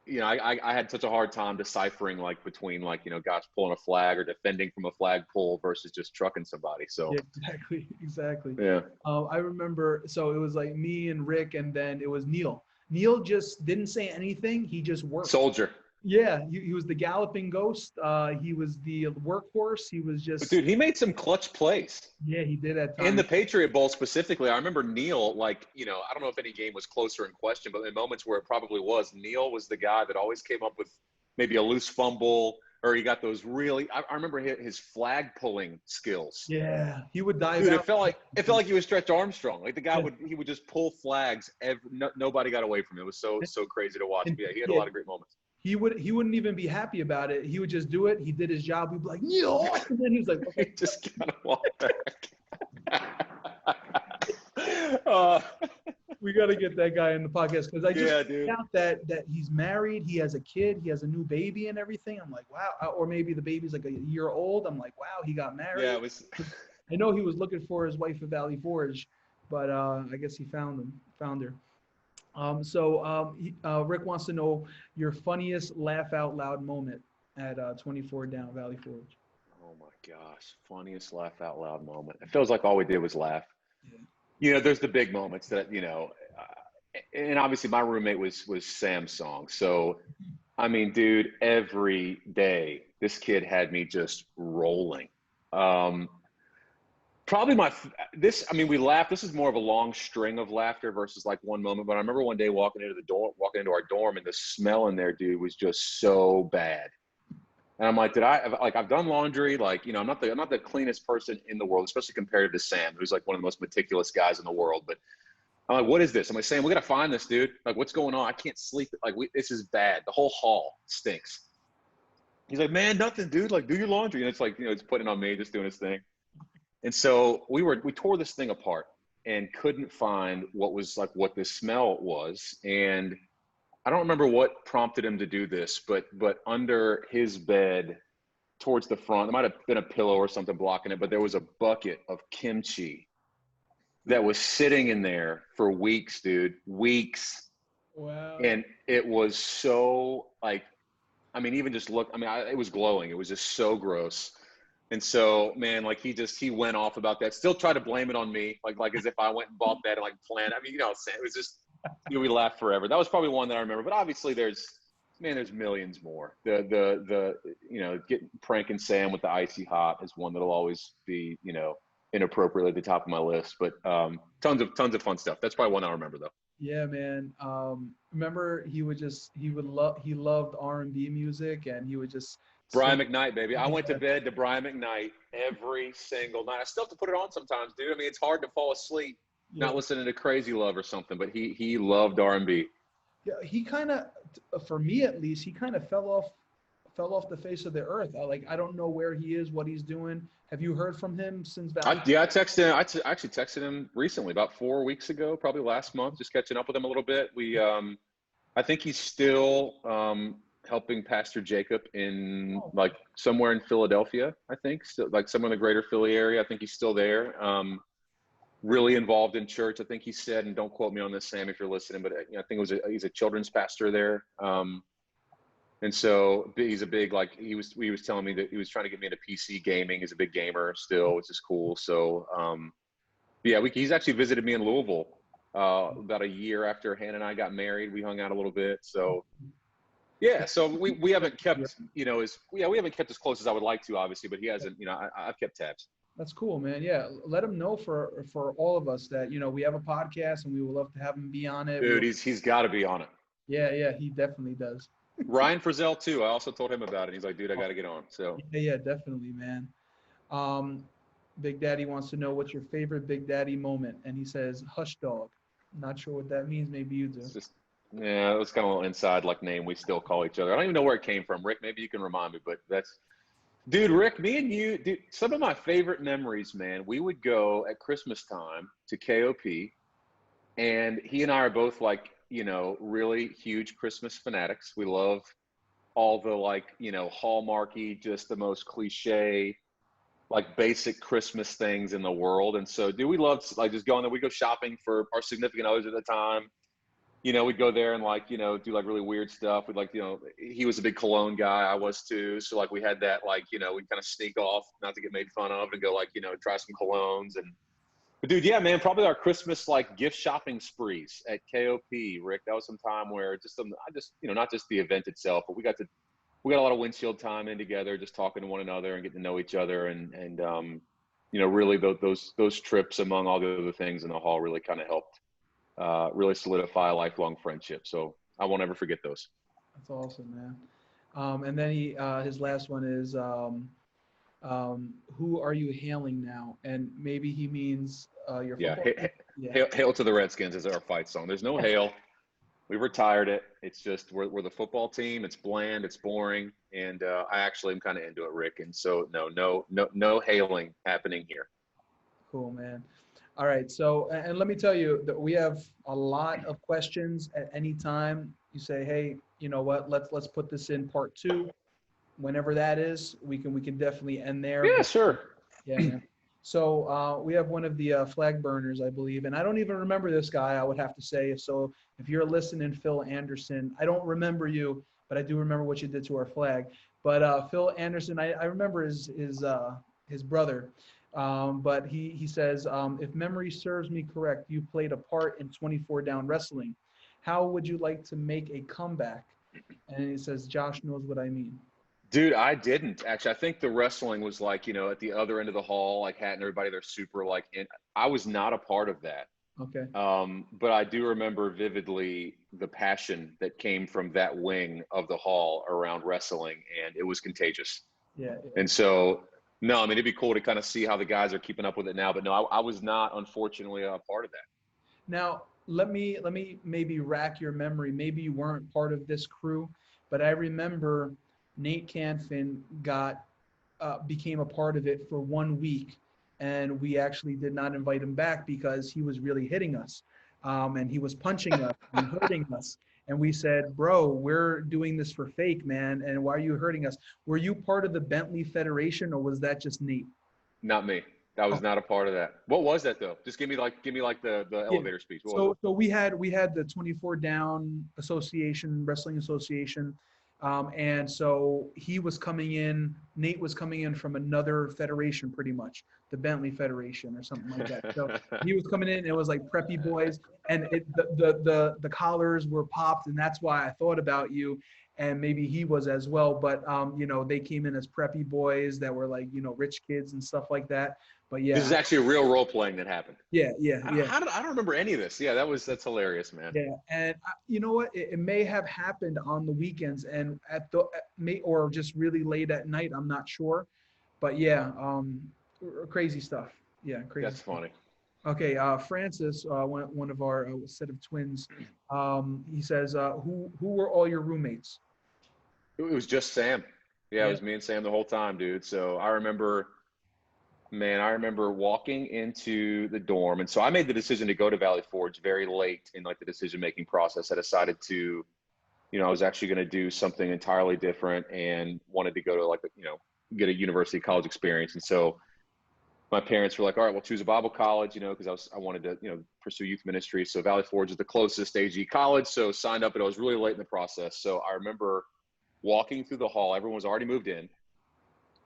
You know, I had such a hard time deciphering like between like guys pulling a flag or defending from a flag pull versus just trucking somebody. So yeah, exactly, exactly. yeah, I remember. So it was like me and Rick, and then it was Neil. Neil just didn't say anything. He just worked. soldier. Yeah, he was the galloping ghost. He was the workhorse. He was But just dude, he made some clutch plays. yeah, he did at In the times. Patriot Bowl specifically, I remember Neil, like, I don't know if any game was closer in question, but in moments where it probably was, Neil was the guy that always came up with maybe a loose fumble, or he got those really, I remember his flag pulling skills. Yeah, he would dive Dude, out. it felt like he was Stretch Armstrong. Like the guy Yeah. he would just pull flags. Nobody got away from it. It was so crazy to watch. And, But yeah, he had a yeah, lot of great moments. he wouldn't even be happy about it. He would just do it. He did his job. We'd be like, Neil, and then he was like, He okay. just kind of walked back. uh, We got to get that guy in the podcast because I just Yeah, found dude. out that he's married, he has a kid, he has a new baby and everything. I'm like, wow. Or maybe the baby's like a year old. I'm like, wow, he got married. Yeah, it was. I know he was looking for his wife at Valley Forge, but I guess he found her. Rick wants to know your funniest laugh out loud moment at 24 down Valley Forge. Oh my gosh, funniest laugh out loud moment. It feels like all we did was laugh. Yeah. There's the big moments that and obviously my roommate was Sam's song. So, I mean, dude, every day this kid had me just rolling. Probably we laughed. This is more of a long string of laughter versus like one moment. But I remember one day walking into our dorm, and the smell in there, dude, was just so bad. And I'm like, I've done laundry. Like, I'm not the cleanest person in the world, especially compared to Sam, who's like one of the most meticulous guys in the world. But I'm like, what is this? I'm like, Sam, we got to find this, dude. Like, what's going on? I can't sleep. Like, this is bad. The whole hall stinks. He's like, man, nothing, dude. Like, do your laundry. And it's like, it's putting on me, just doing his thing. And so we tore this thing apart and couldn't find what this smell was. And I don't remember what prompted him to do this, but under his bed towards the front, there might have been a pillow or something blocking it, but there was a bucket of kimchi that was sitting in there for weeks, dude, weeks. Wow. And it was so even just it was glowing. It was just so gross. And so, man, like he went off about that. Still tried to blame it on me, like as if I went and bought that and like planned. I mean, it was just we laughed forever. That was probably one that I remember. But obviously, there's millions more. Getting pranking Sam with the icy hot is one that'll always be inappropriately at the top of my list. But tons of fun stuff. That's probably one I remember though. Yeah, man. Remember he loved R&B music, and he would just Brian sing. McKnight, baby. I went to bed to Brian McKnight every single night. I still have to put it on sometimes, dude. I mean, it's hard to fall asleep not listening to Crazy Love or something, but he loved R&B. Yeah, he kind of, for me at least, he kind of fell off the face of the earth. I don't know where he is, what he's doing. Have you heard from him since Valley? I texted him. I actually texted him recently, about 4 weeks ago, probably last month, just catching up with him a little bit. I think he's still helping Pastor Jacob in like somewhere in Philadelphia. I think still like somewhere in the greater Philly area. I think he's still there. Really involved in church. I think he said, and don't quote me on this, Sam, if you're listening, but I think he's a children's pastor there. And so he's a big, he was telling me that he was trying to get me into PC gaming. He's a big gamer still, which is cool. So, he's actually visited me in Louisville about a year after Hannah and I got married. We hung out a little bit. So, yeah, so we haven't kept, we haven't kept as close as I would like to, obviously, but he hasn't, I've kept tabs. That's cool, man. Yeah, let him know for all of us that we have a podcast and we would love to have him be on it. Dude, he's got to be on it. Yeah, he definitely does. Ryan Frizzell too. I also told him about it. He's like, dude, I got to get on. So Yeah, definitely, man. Um, Big Daddy wants to know what's your favorite Big Daddy moment, and he says hush dog. Not sure what that means. Maybe you do. it's just, yeah, it's kind of a little inside like name we still call each other. I don't even know where it came from. Rick, maybe you can remind me, but dude, Rick, me and you, dude, some of my favorite memories, man, we would go at Christmas time to KOP, and he and I are both like, really huge Christmas fanatics. We love all the like, hallmarky, just the most cliche, like basic Christmas things in the world. And so, dude, we love like just going there. We go shopping for our significant others at the time. We'd go there and like, do like really weird stuff. We'd like, he was a big cologne guy. I was too. So like we had that, like, we'd kind of sneak off, not to get made fun of, and go like, try some colognes. But dude, yeah, man, probably our Christmas like gift shopping sprees at KOP, Rick. That was some time where not just the event itself, but we got a lot of windshield time in together, just talking to one another and getting to know each other. And really those trips, among all the other things in the hall, really kind of helped really solidify a lifelong friendship. So I won't ever forget those. That's awesome, man. And then his last one is, who are you hailing now? And maybe he means your football team. Yeah. Hail to the Redskins is our fight song. There's no hail. We retired it. It's just we're the football team. It's bland. It's boring. And I actually am kind of into it, Rick. And so no hailing happening here. Cool, man. All right. So, and let me tell you that we have a lot of questions at any time. You say, hey, you know what? Let's put this in part 2. Whenever that is, we can definitely end there. Yeah, sure. Yeah, man. So we have one of the flag burners, I believe, and I don't even remember this guy, I would have to say. So if you're listening, Phil Anderson, I don't remember you, but I do remember what you did to our flag. But Phil Anderson, I remember his brother. But he says, if memory serves me correct, you played a part in 24 Down Wrestling. How would you like to make a comeback? And he says, Josh knows what I mean. Dude, I didn't actually. I think the wrestling was like, at the other end of the hall, like Hat and everybody, they're super like, I was not a part of that. Okay. But I do remember vividly the passion that came from that wing of the hall around wrestling, and it was contagious. Yeah. And so, no, I mean, it'd be cool to kind of see how the guys are keeping up with it now, but no, I was not, unfortunately, a part of that. Now, let me maybe rack your memory. Maybe you weren't part of this crew, but I remember Nate Canfin became a part of it for 1 week, and we actually did not invite him back because he was really hitting us, and he was punching us and hurting us. And we said, bro, we're doing this for fake, man, and why are you hurting us? Were you part of the Bentley Federation, or was that just Nate? Not me. I was not a part of that. What was that though? Just give me like the elevator speech. So we had the 24 Down Association, Wrestling Association. And so he was coming in, Nate was coming in from another federation, pretty much, the Bentley Federation or something like that. So he was coming in, and it was like preppy boys, and the collars were popped, and that's why I thought about you, and maybe he was as well. But they came in as preppy boys that were like, rich kids and stuff like that. But yeah, this is actually a real role playing that happened. Yeah. I don't remember any of this. Yeah, that's hilarious, man. Yeah, and you know what? It may have happened on the weekends and or just really late at night. I'm not sure, but yeah, crazy stuff. Yeah, crazy. That's funny. Okay, Francis, one of our set of twins, he says, who were all your roommates? It was just Sam. Yeah, it was me and Sam the whole time, dude. So I remember walking into the dorm. And so I made the decision to go to Valley Forge very late in like the decision-making process. I decided to, I was actually going to do something entirely different and wanted to go to get a university college experience. And so my parents were like, all right, well, choose a Bible college, because I wanted to, pursue youth ministry. So Valley Forge is the closest AG college. So signed up, and I was really late in the process. So I remember walking through the hall. Everyone was already moved in.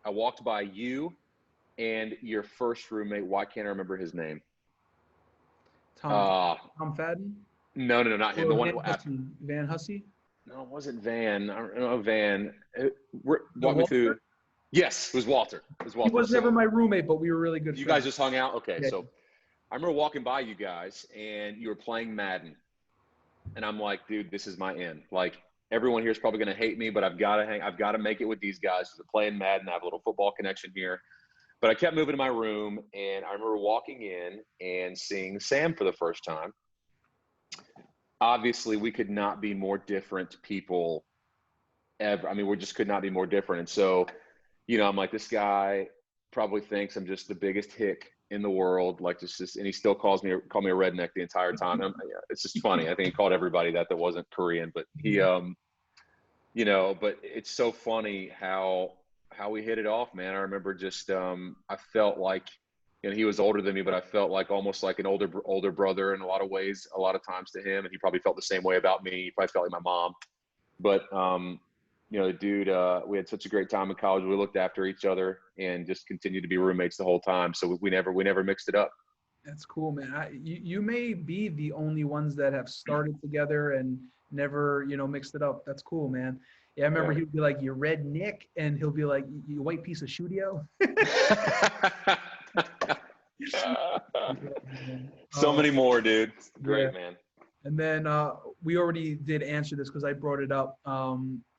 I walked by you and your first roommate. Why can't I remember his name? Tom Fadden? No, not him. The one Van Hussey? No, it wasn't Van. I don't know Van. Walk me through. Yes, it was Walter. It was He Walter. was never my roommate, but we were really good You friends. guys just hung out? Okay, Yeah. so I remember walking by you guys, and you were playing Madden. And I'm like, dude, this is my end. Like, everyone here is probably going to hate me, but I've got to make it with these guys. They're playing Madden. I have a little football connection here. But I kept moving to my room, and I remember walking in and seeing Sam for the first time. Obviously, we could not be more different people ever. I mean, we just could not be more different. And so, I'm like, this guy probably thinks I'm just the biggest hick in the world. Like, and he still called me a redneck the entire time. It's just funny. I think he called everybody that wasn't Korean, but he, but it's so funny how we hit it off, man. I remember just, I felt like, he was older than me, but I felt like almost like an older brother in a lot of ways, a lot of times to him. And he probably felt the same way about me. He probably felt like my mom, but, the dude, we had such a great time in college. We looked after each other and just continued to be roommates the whole time. So we never mixed it up. That's cool, man. You may be the only ones that have started together and never, mixed it up. That's cool, man. Yeah, I remember he'd be like, "You red Nick," and he'll be like, "You white piece of studio." So many more, dude. Great, man. And then we already did answer this because I brought it up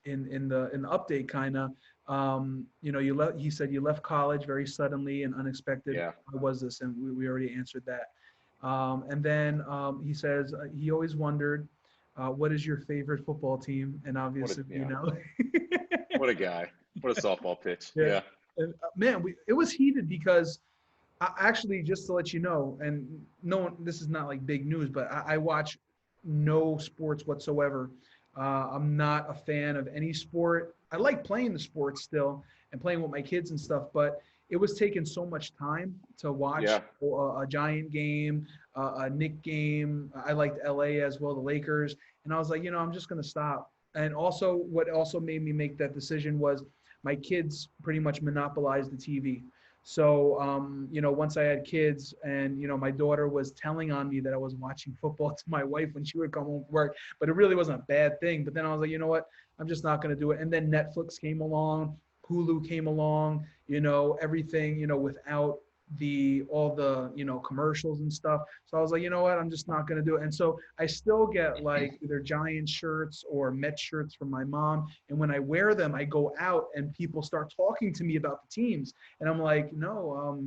in the update, kind of. He said you left college very suddenly and unexpected. Yeah. How was this? And we already answered that. And then he says he always wondered, what is your favorite football team? And obviously, What a guy. What a softball pitch. Yeah. And, man, it was heated because actually, just to let you know, and no, this is not like big news, but I watch no sports whatsoever. I'm not a fan of any sport. I like playing the sports still and playing with my kids and stuff, but it was taking so much time to watch a Giant game, a Knick game. I liked LA as well, the Lakers. And I was like, I'm just going to stop. And also what also made me make that decision was my kids pretty much monopolized the TV. So, once I had kids and, my daughter was telling on me that I was watching football to my wife when she would come home from work, but it really wasn't a bad thing. But then I was like, you know what, I'm just not going to do it. And then Netflix came along, Hulu came along, everything, without all the commercials and stuff. So I was like, you know what, I'm just not going to do it. And so I still get like either Giant shirts or Met shirts from my mom. And when I wear them, I go out and people start talking to me about the teams. And I'm like, no,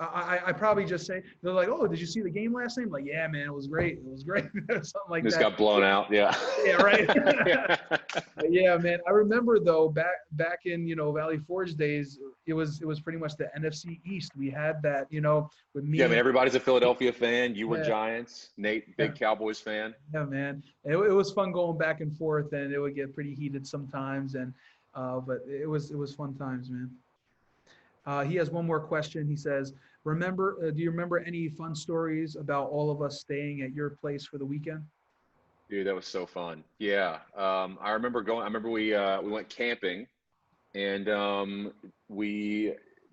I probably just say, they're like, oh, did you see the game last night? I'm like, yeah, man, it was great. It was great. Something like Just that. got blown out. Yeah. Yeah, right. Yeah, man. I remember though, back in, Valley Forge days, it was pretty much the NFC East. We had that, with me. Yeah, I mean, everybody's a Philadelphia fan. You were Giants. Nate, big Cowboys fan. Yeah, man. It was fun going back and forth, and it would get pretty heated sometimes. And but it was fun times, man. He has one more question. He says, do you remember any fun stories about all of us staying at your place for the weekend? Dude, that was so fun. Yeah. I remember we went camping, and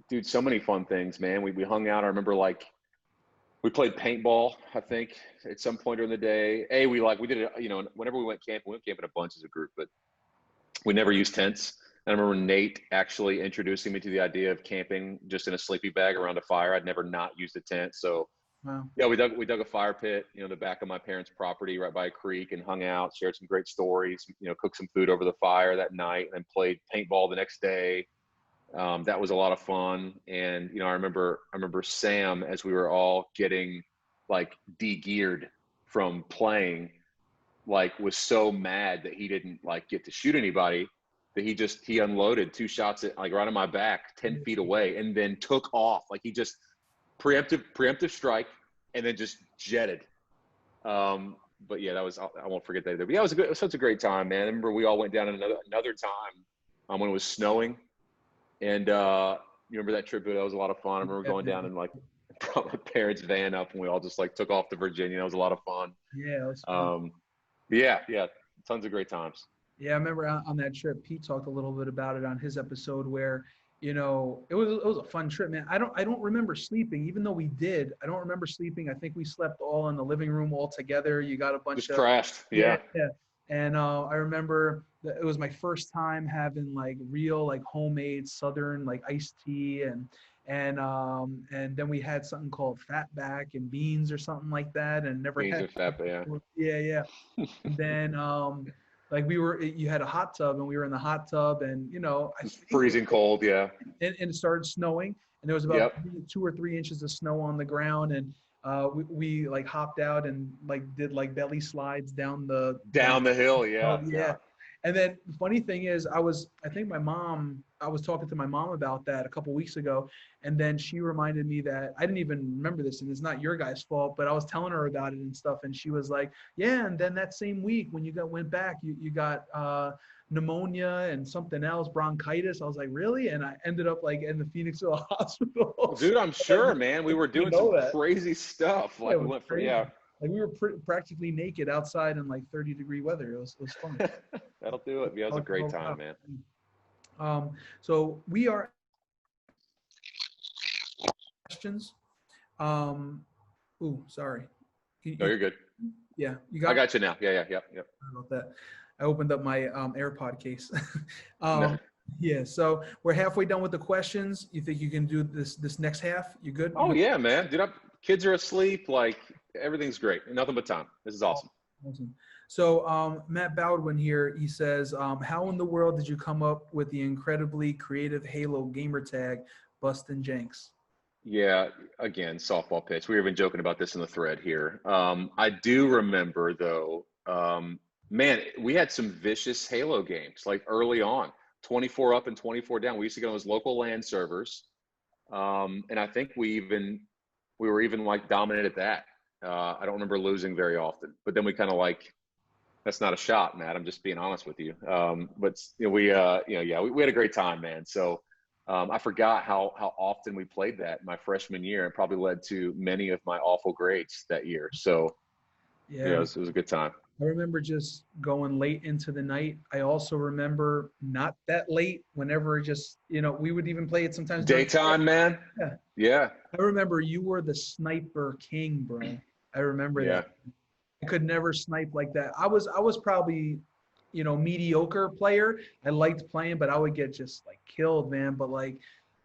dude, so many fun things, man. We hung out. I remember we played paintball, I think, at some point during the day. We did it, whenever we went camping a bunch as a group, but we never used tents. I remember Nate actually introducing me to the idea of camping just in a sleeping bag around a fire. I'd never not used a tent. So wow. Yeah, we dug a fire pit, the back of my parents' property right by a creek, and hung out, shared some great stories, cooked some food over the fire that night, and then played paintball the next day. That was a lot of fun. And, I remember Sam, as we were all getting de-geared from playing, was so mad that he didn't get to shoot anybody, that he unloaded 2 shots at right on my back 10 feet away, and then took off. He just preemptive strike, and then just jetted. But yeah, I won't forget that either. But yeah, it was such a great time, man. I remember we all went down another time when it was snowing. And you remember that trip? That was a lot of fun. I remember going down and brought my parents' van up, and we all just took off to Virginia. It was a lot of fun. Yeah, it was fun. Yeah, tons of great times. Yeah, I remember on that trip, Pete talked a little bit about it on his episode where, it was a fun trip, man. I don't remember sleeping, even though we did. I don't remember sleeping. I think we slept all in the living room all together. You got a bunch just crashed. Yeah. And I remember that it was my first time having like real like homemade Southern like iced tea, and then we had something called fatback and beans or something like that, and never Beans had and fat, but yeah. yeah, yeah. And then like you had a hot tub, and we were in the hot tub, and I It's think freezing cold, yeah. and it started snowing, and there was about Yep. 2 or 3 inches of snow on the ground, and we like hopped out and like did like belly slides down Down the hill, oh yeah, yeah. yeah. And then the funny thing is I think I was talking to my mom about that a couple weeks ago, and then she reminded me that I didn't even remember this, and it's not your guys' fault, but I was telling her about it and stuff, and she was like, yeah, and then that same week when you went back, you got pneumonia and something else, bronchitis. I was like, really? And I ended up like in the Phoenixville hospital. Dude, I'm sure, man. We were You doing some know that. crazy stuff. Yeah, it Like we was went for, crazy. yeah. Like we were practically naked outside in like 30-degree weather. It was fun. That'll do it. Yeah, it was a great time, man. So we are questions. Um, sorry. No, you're good. Yeah, you I got got you now. Yeah, yeah, yep, yep. about that. I opened up my AirPod case. No. Yeah, so we're halfway done with the questions. You think you can do this next half? You good? Oh yeah, man. Dude, kids are asleep. Like everything's great. Nothing but time. This is awesome. Awesome. So Matt Bowdwin here, he says, how in the world did you come up with the incredibly creative Halo gamer tag, Bustin' Jenks? Yeah, again, softball pitch. We were even joking about this in the thread here. I do remember though, man, we had some vicious Halo games like early on, 24 up and 24 down. We used to go on those local LAN servers. And I think we were even like dominant at that. I don't remember losing very often, but then we kind of like, that's not a shot, Matt. I'm just being honest with you. But we had a great time, man. So I forgot how often we played that my freshman year, and probably led to many of my awful grades that year. So Yeah, it was a good time. I remember just going late into the night. I also remember not that late whenever we would even play it sometimes during the day. Daytime, man. Yeah. Yeah. I remember you were the sniper king, bro. I remember Yeah. that. I could never snipe like that. I was probably, mediocre player. I liked playing, but I would get just like killed, man. But like,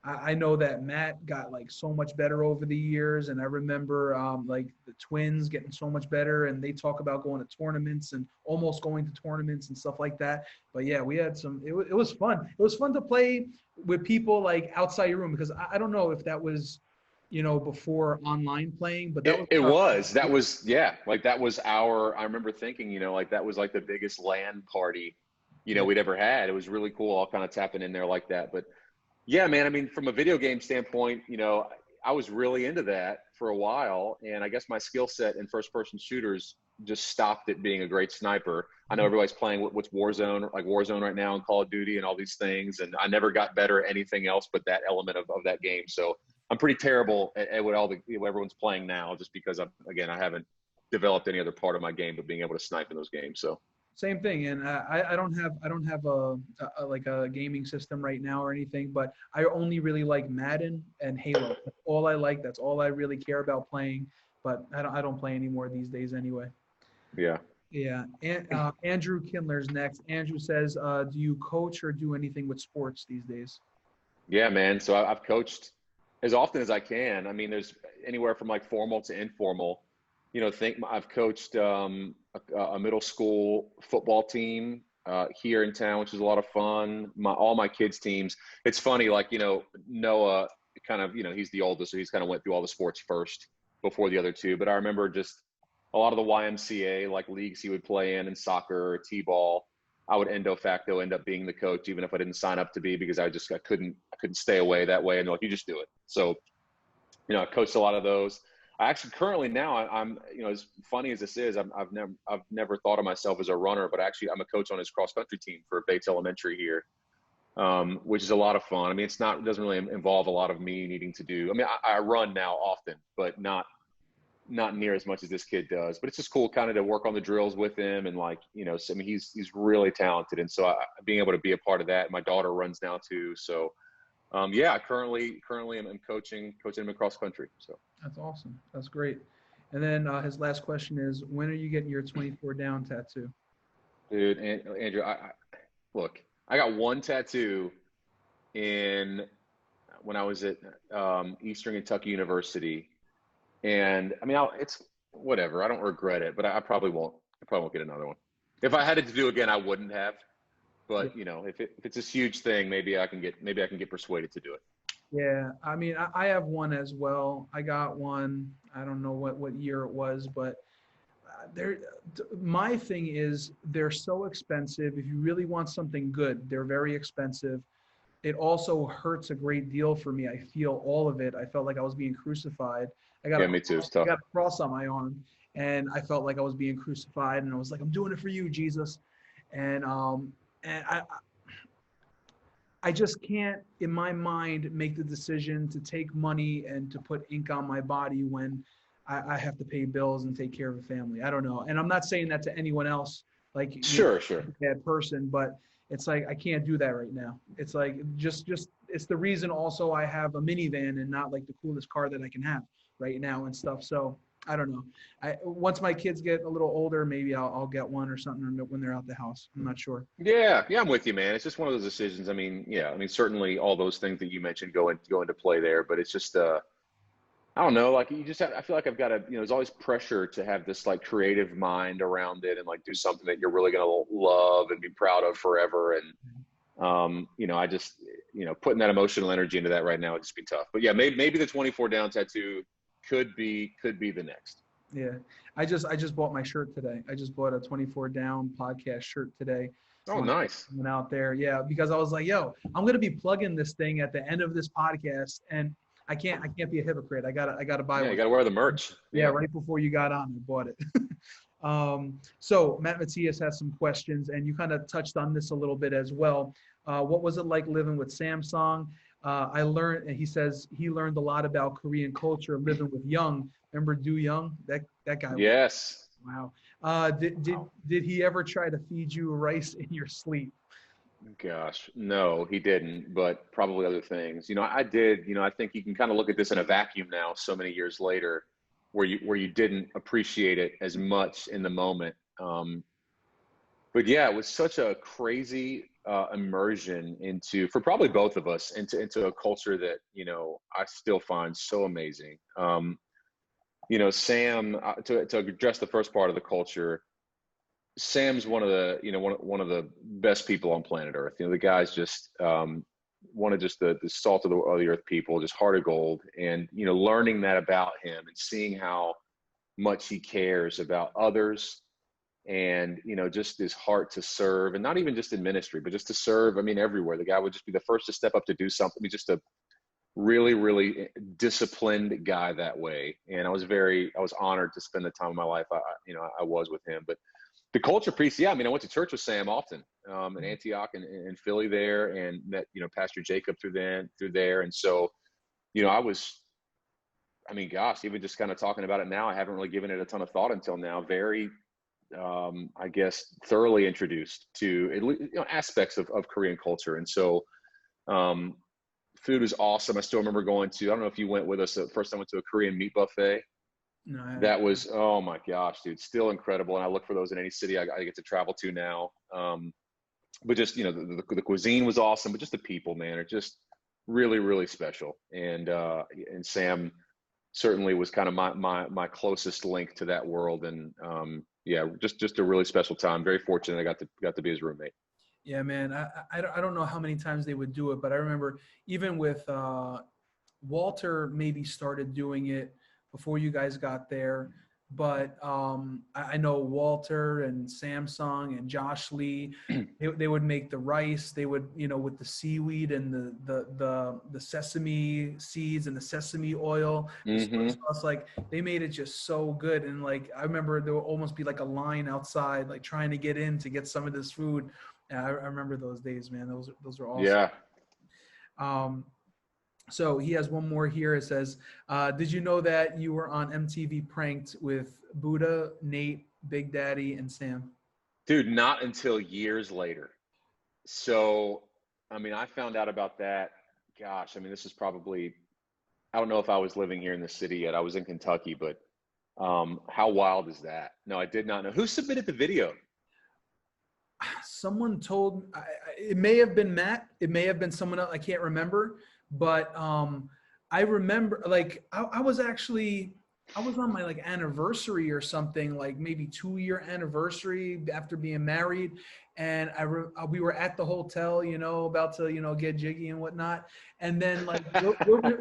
I know that Matt got like so much better over the years, and I remember like the twins getting so much better, and they talk about going to tournaments and almost going to tournaments and stuff like that. But yeah, we had some. It was fun. It was fun to play with people like outside your room, because I don't know if that was before online playing, but that was I remember thinking, like that was like the biggest LAN party, we'd ever had. It was really cool, all kind of tapping in there like that. But yeah, man, I mean, from a video game standpoint, I was really into that for a while. And I guess my skill set in first person shooters just stopped at being a great sniper. I know everybody's playing what's Warzone right now and Call of Duty and all these things. And I never got better at anything else but that element of that game. So I'm pretty terrible at what everyone's playing now, just because I haven't developed any other part of my game but being able to snipe in those games. So same thing, and I don't have a like a gaming system right now or anything, but I only really like Madden and Halo. That's all I like. That's all I really care about playing. But I don't play anymore these days anyway. yeah. Yeah, and Andrew Kindler's next. Andrew says, do you coach or do anything with sports these days? Yeah, man. So I've coached as often as I can. I mean, there's anywhere from like formal to informal. I've coached a middle school football team here in town, which is a lot of fun. All my kids' teams. It's funny, like Noah, kind of he's the oldest, so he's kind of went through all the sports first before the other two. But I remember just a lot of the YMCA like leagues he would play in t-ball. I would endo facto end up being the coach, even if I didn't sign up to be, because I couldn't stay away that way. And they're like, you just do it. So, I coached a lot of those. I actually currently now I'm as funny as this is, I've never thought of myself as a runner, but actually I'm a coach on his cross country team for Bates Elementary here, which is a lot of fun. I mean, it doesn't really involve a lot of me needing to do. I mean, I run now often, but not near as much as this kid does. But it's just cool, kind of to work on the drills with him, and so, I mean, he's really talented, and so being able to be a part of that. My daughter runs now too, so. Yeah, currently I'm coaching him across country. So That's awesome. That's great. And then his last question is, when are you getting your 24 down tattoo? Dude, Andrew, look, I got one tattoo in when I was at Eastern Kentucky University, and I mean, it's whatever. I don't regret it, but I probably won't. I probably won't get another one. If I had it to do again, I wouldn't have. Yeah. But if it's this huge thing, maybe I can get persuaded to do it. Yeah. I mean, I have one as well. I got one. I don't know what year it was, but they're my thing is they're so expensive. If you really want something good, they're very expensive. It also hurts a great deal for me. I feel all of it. I felt like I was being crucified. Yeah, me too. It's I tough. got a cross on my arm, and I felt like I was being crucified. And I was like, I'm doing it for you, Jesus. And I just can't, in my mind, make the decision to take money and to put ink on my body when I have to pay bills and take care of a family. I don't know. And I'm not saying that to anyone else, like, Sure, sure. a bad person, but it's like, I can't do that right now. It's like, it's the reason also I have a minivan and not like the coolest car that I can have right now and stuff. So I don't know. Once my kids get a little older, maybe I'll get one or something when they're out the house. I'm not sure. Yeah, yeah, I'm with you, man. It's just one of those decisions. I mean, yeah, I mean, certainly all those things that you mentioned go into play there, but it's just I don't know, like you just have, I feel like I've got to, there's always pressure to have this like creative mind around it and like do something that you're really going to love and be proud of forever. And, I just, putting that emotional energy into that right now would just be tough. But yeah, maybe the 24 down tattoo could be the next. Yeah. I just bought my shirt today. I just bought a 24 down podcast shirt today. So Oh, when nice. I went out there, yeah, because I was like, yo, I'm gonna be plugging this thing at the end of this podcast, and I can't be a hypocrite. I gotta buy Yeah, one. you got to wear the merch. Yeah, Yeah. right before you got on, I bought it. So Matt Matias has some questions, and you kind of touched on this a little bit as well. What was it like living with Samsung? I learned, and he says he learned a lot about Korean culture living with Young. Remember Do Young? That guy. Yes. Wow. Did he ever try to feed you rice in your sleep? Gosh, no, he didn't, but probably other things. I did, I think you can kind of look at this in a vacuum now, so many years later, where you didn't appreciate it as much in the moment. But yeah, it was such a crazy immersion for probably both of us into a culture that, I still find so amazing. Sam, to address the first part of the culture, Sam's one of the one of the best people on planet Earth. The guy's just one of just the salt of the earth people, just heart of gold. And learning that about him and seeing how much he cares about others, and just his heart to serve, and not even just in ministry, but just to serve. I mean, everywhere. The guy would just be the first to step up to do something. He's just a really, really disciplined guy that way. And I was honored to spend the time of my life I was with him. But the culture piece, yeah, I mean, I went to church with Sam often, in Antioch and Philly there, and met, Pastor Jacob through there. And so, gosh, even just kind of talking about it now, I haven't really given it a ton of thought until now. Very, I guess, thoroughly introduced to at least, aspects of Korean culture. And so, food was awesome. I still remember going to, I don't know if you went with us, the first time I went to a Korean meat buffet. No, That was, oh my gosh, dude, still incredible. And I look for those in any city I get to travel to now. But just, the cuisine was awesome, but just the people, man, are just really, really special. And Sam certainly was kind of my closest link to that world. And yeah, just a really special time. Very fortunate I got to be his roommate. yeah, man. I don't know how many times they would do it, but I remember even with Walter maybe started doing it before you guys got there. But I know Walter and Samsung and Josh Lee, they would make the rice. They would, with the seaweed and the sesame seeds and the sesame oil, the soy sauce, like they made it just so good. And like I remember there would almost be like a line outside, like trying to get in to get some of this food. And I remember those days, man. Those are awesome. Yeah. So he has one more here. It says, did you know that you were on MTV Pranked with Buddha, Nate, Big Daddy, and Sam? Dude, not until years later. So, I mean, I found out about that. Gosh, I mean, this is probably, I don't know if I was living here in the city yet. I was in Kentucky, but how wild is that? No, I did not know. Who submitted the video? someone told, it may have been Matt, it may have been someone else, I can't remember, but I remember like I was actually, I was on my like anniversary or something, like maybe 2 year anniversary after being married. And we were at the hotel, you know, about to, you know, get jiggy and whatnot. And then like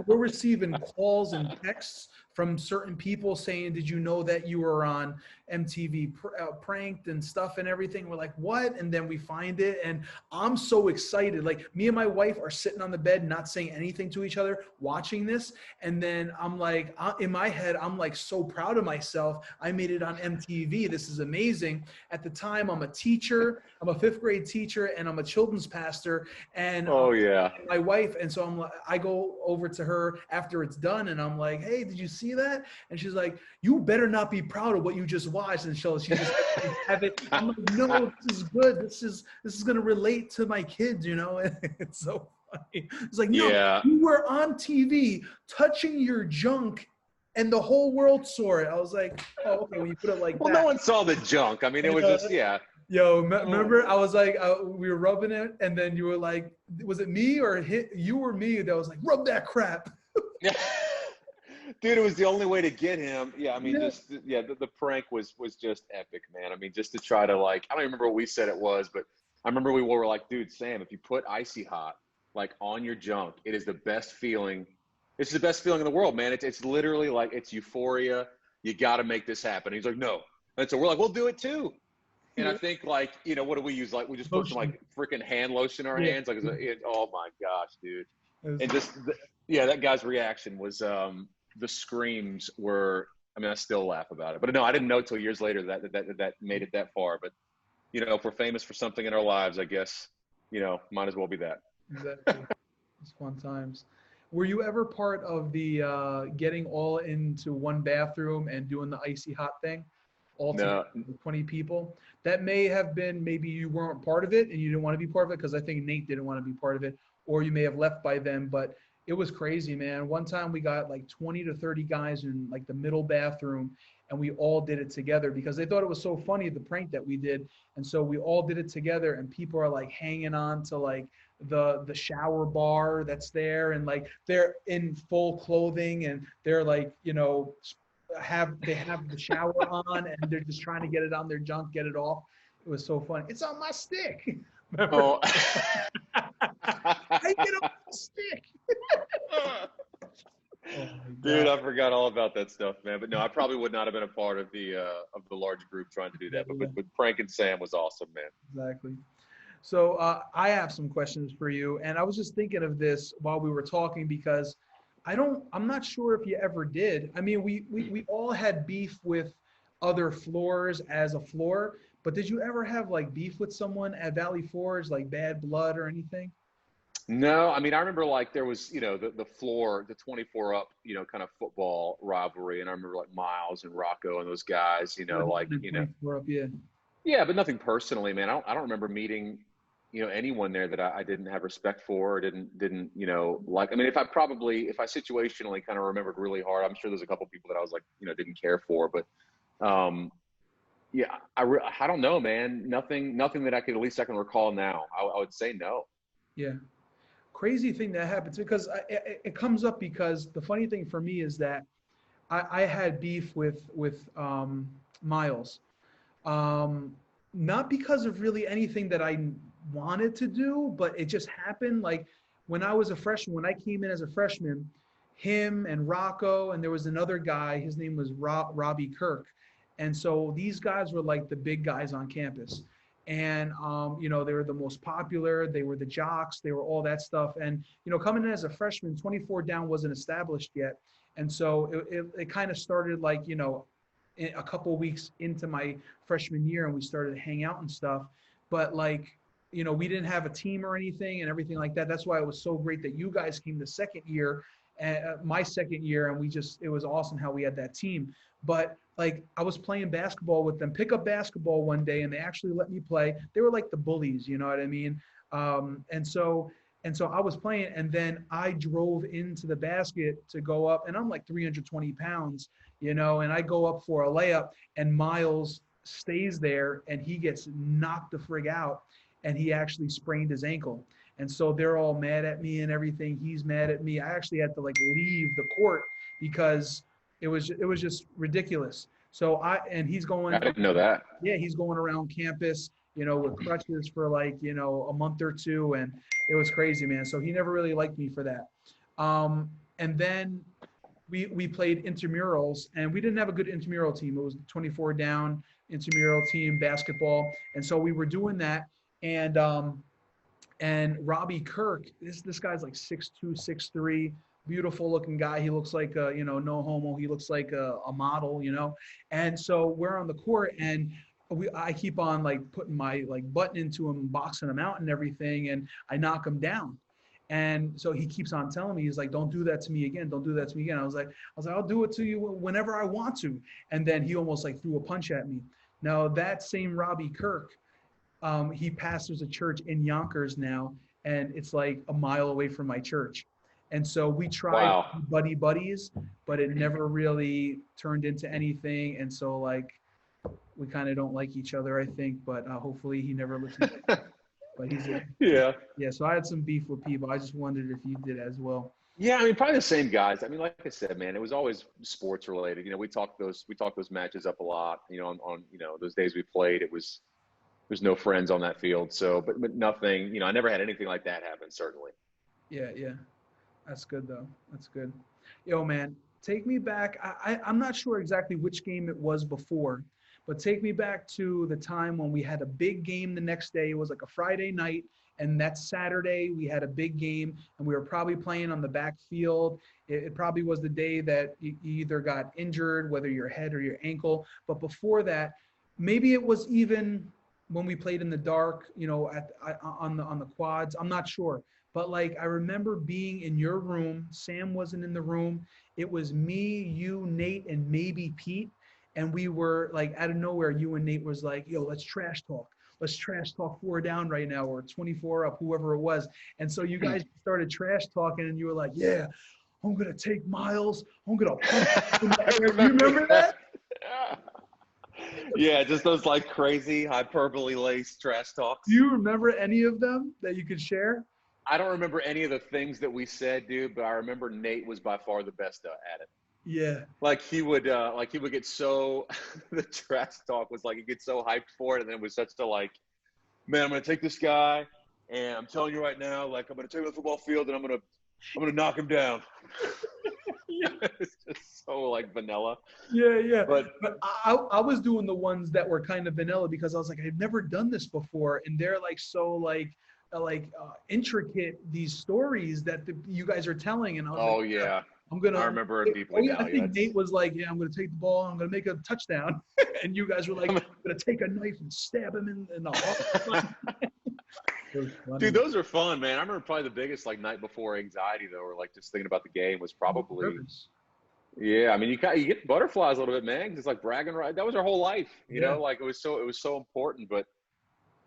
we're receiving calls and texts from certain people saying, did you know that you were on MTV pranked and stuff and everything? We're like, what? And then we find it. And I'm so excited. Like me and my wife are sitting on the bed, not saying anything to each other, watching this. And then I'm like, in my head, I'm like so proud of myself. I made it on MTV. This is amazing. At the time, I'm a teacher. I'm a 5th grade teacher and I'm a children's pastor. And Oh yeah. my wife, and so I'm like, I go over to her after it's done and I'm like, hey, did you see that? And she's like, you better not be proud of what you just watched. And she just have it. I'm like, no, this is good. This is going to relate to my kids, you know? It's so funny. It's like, no, Yeah. you were on TV touching your junk and the whole world saw it. I was like, oh, okay, when you put it like Well, that. no one saw the junk. I mean, it was just, yeah. Yo, remember I was like, we were rubbing it, and then you were like, was it me or you or me that was like, rub that crap? Yeah. Dude, it was the only way to get him. Yeah, I mean, Yeah. just the prank was just epic, man. I mean, just to try to like, I don't even remember what we said it was, but I remember we were like, dude, Sam, if you put Icy Hot like on your junk, it is the best feeling. It's the best feeling in the world, man. It's literally like, it's euphoria. You got to make this happen. And he's like, no. And so we're like, we'll do it too. And I think like, you know, what do we use? Like we just put some like freaking hand lotion in our hands. Like, oh my gosh, dude. And just, yeah, that guy's reaction was, the screams were, I mean, I still laugh about it, but no, I didn't know till years later that made it that far. But, you know, if we're famous for something in our lives, I guess, you know, might as well be that. Exactly. It's fun times. Were you ever part of the getting all into one bathroom and doing the Icy Hot thing? All No. 20 people. That may have been, maybe you weren't part of it and you didn't want to be part of it because I think Nate didn't want to be part of it, or you may have left by then, but it was crazy, man. One time we got like 20 to 30 guys in like the middle bathroom and we all did it together because they thought it was so funny, the prank that we did. And so we all did it together and people are like hanging on to like the shower bar that's there and like they're in full clothing and they're like, you know, they have the shower on and they're just trying to get it on their junk, get it off. It was so funny. It's on my stick. Oh. I get off the stick. Dude, I forgot all about that stuff, man. But no, I probably would not have been a part of the large group trying to do that. But Frank and Sam was awesome, man. Exactly. So I have some questions for you, and I was just thinking of this while we were talking because I'm not sure if you ever did. I mean, we all had beef with other floors as a floor, but did you ever have like beef with someone at Valley Forge, like bad blood or anything? No, I mean, I remember like there was, you know, the floor, the 24 up, you know, kind of football rivalry. And I remember like Miles and Rocco and those guys, you know, like, you know, Up, yeah. Yeah, but nothing personally, man. I don't remember meeting, you know, anyone there that I didn't have respect for or didn't, you know, like, I mean, if I situationally kind of remembered really hard, I'm sure there's a couple people that I was like, you know, didn't care for, but, yeah, I don't know, man. Nothing that at least I can recall now. I would say no. Yeah. Crazy thing that happens because it comes up because the funny thing for me is that I had beef with Miles, not because of really anything that I wanted to do, but it just happened. Like when I was a freshman, when I came in as a freshman, him and Rocco, and there was another guy, his name was Robbie Kirk. And so these guys were like the big guys on campus. And, you know, they were the most popular, they were the jocks, they were all that stuff. And, you know, coming in as a freshman, 24 down wasn't established yet. And so it kind of started like, you know, a couple of weeks into my freshman year and we started to hang out and stuff. But like, you know, we didn't have a team or anything and everything like that. That's why it was so great that you guys came the second year, my second year, and it was awesome how we had that team. But like I was playing basketball with them, pickup basketball one day, and they actually let me play. They were like the bullies, you know what I mean? And so I was playing, and then I drove into the basket to go up, and I'm like 320 pounds, you know, and I go up for a layup, and Miles stays there and he gets knocked the frig out and he actually sprained his ankle. And so they're all mad at me and everything. He's mad at me. I actually had to like leave the court because it was just ridiculous. So and he's I going, didn't know that. yeah, he's going around campus, with crutches for like, a month or two. And it was crazy, man. So he never really liked me for that. And then we played intramurals and we didn't have a good intramural team. It was 24 down intramural team basketball. And so we were doing that. And Robbie Kirk, this guy's like 6'2", 6'3", beautiful looking guy. He looks like no homo. He looks like a model, And so we're on the court and I keep on like putting my like button into him, boxing him out and everything, and I knock him down. And so he keeps on telling me, he's like, don't do that to me again. Don't do that to me again. I was like, I'll do it to you whenever I want to. And then he almost like threw a punch at me. Now that same Robbie Kirk, he pastors a church in Yonkers now, and it's like a mile away from my church. And so we tried Wow. to be buddies, but it never really turned into anything. And so like, we kind of don't like each other, I think, but hopefully he never listens. But yeah. So I had some beef with people. I just wondered if you did as well. Yeah, I mean, probably the same guys. I mean, like I said, man, it was always sports related. We talked those matches up a lot. On those days we played, there's no friends on that field. So, but nothing. I never had anything like that happen. Certainly. Yeah. That's good though. That's good. Yo, man, take me back. I'm not sure exactly which game it was before, but take me back to the time when we had a big game the next day. It was like a Friday night, and that Saturday we had a big game, and we were probably playing on the backfield. It probably was the day that you either got injured, whether your head or your ankle. But before that, maybe it was even when we played in the dark, on the quads. I'm not sure. But like, I remember being in your room. Sam wasn't in the room. It was me, you, Nate, and maybe Pete. And we were like, out of nowhere, you and Nate was like, yo, let's trash talk. Let's trash talk 4 down right now, or 24 up, whoever it was. And so you guys started trash talking and you were like, yeah, I'm going to take Miles. I'm going to punch him. You remember that? Yeah, just those like crazy hyperbole laced trash talks. Do you remember any of them that you could share? I don't remember any of the things that we said, dude, but I remember Nate was by far the best at it. Yeah. Like he would get so the trash talk was like, he gets so hyped for it, and then it was such a like, man, I'm gonna take this guy, and I'm telling you right now, like I'm gonna take him to the football field, and I'm gonna knock him down. Yeah, it's just so like vanilla. Yeah. But I was doing the ones that were kind of vanilla because I was like, I've never done this before, and they're like so intricate, these stories that you guys are telling, and I was like, yeah. I remember it deeply now. I think Nate was like, yeah, I'm going to take the ball. I'm going to make a touchdown. And you guys were like, I'm going to take a knife and stab him in the heart. Dude, those are fun, man. I remember probably the biggest like night before anxiety though, or like just thinking about the game was probably, yeah. I mean, you get butterflies a little bit, man. Just like bragging, right? That was our whole life, you know. Like it was so important. But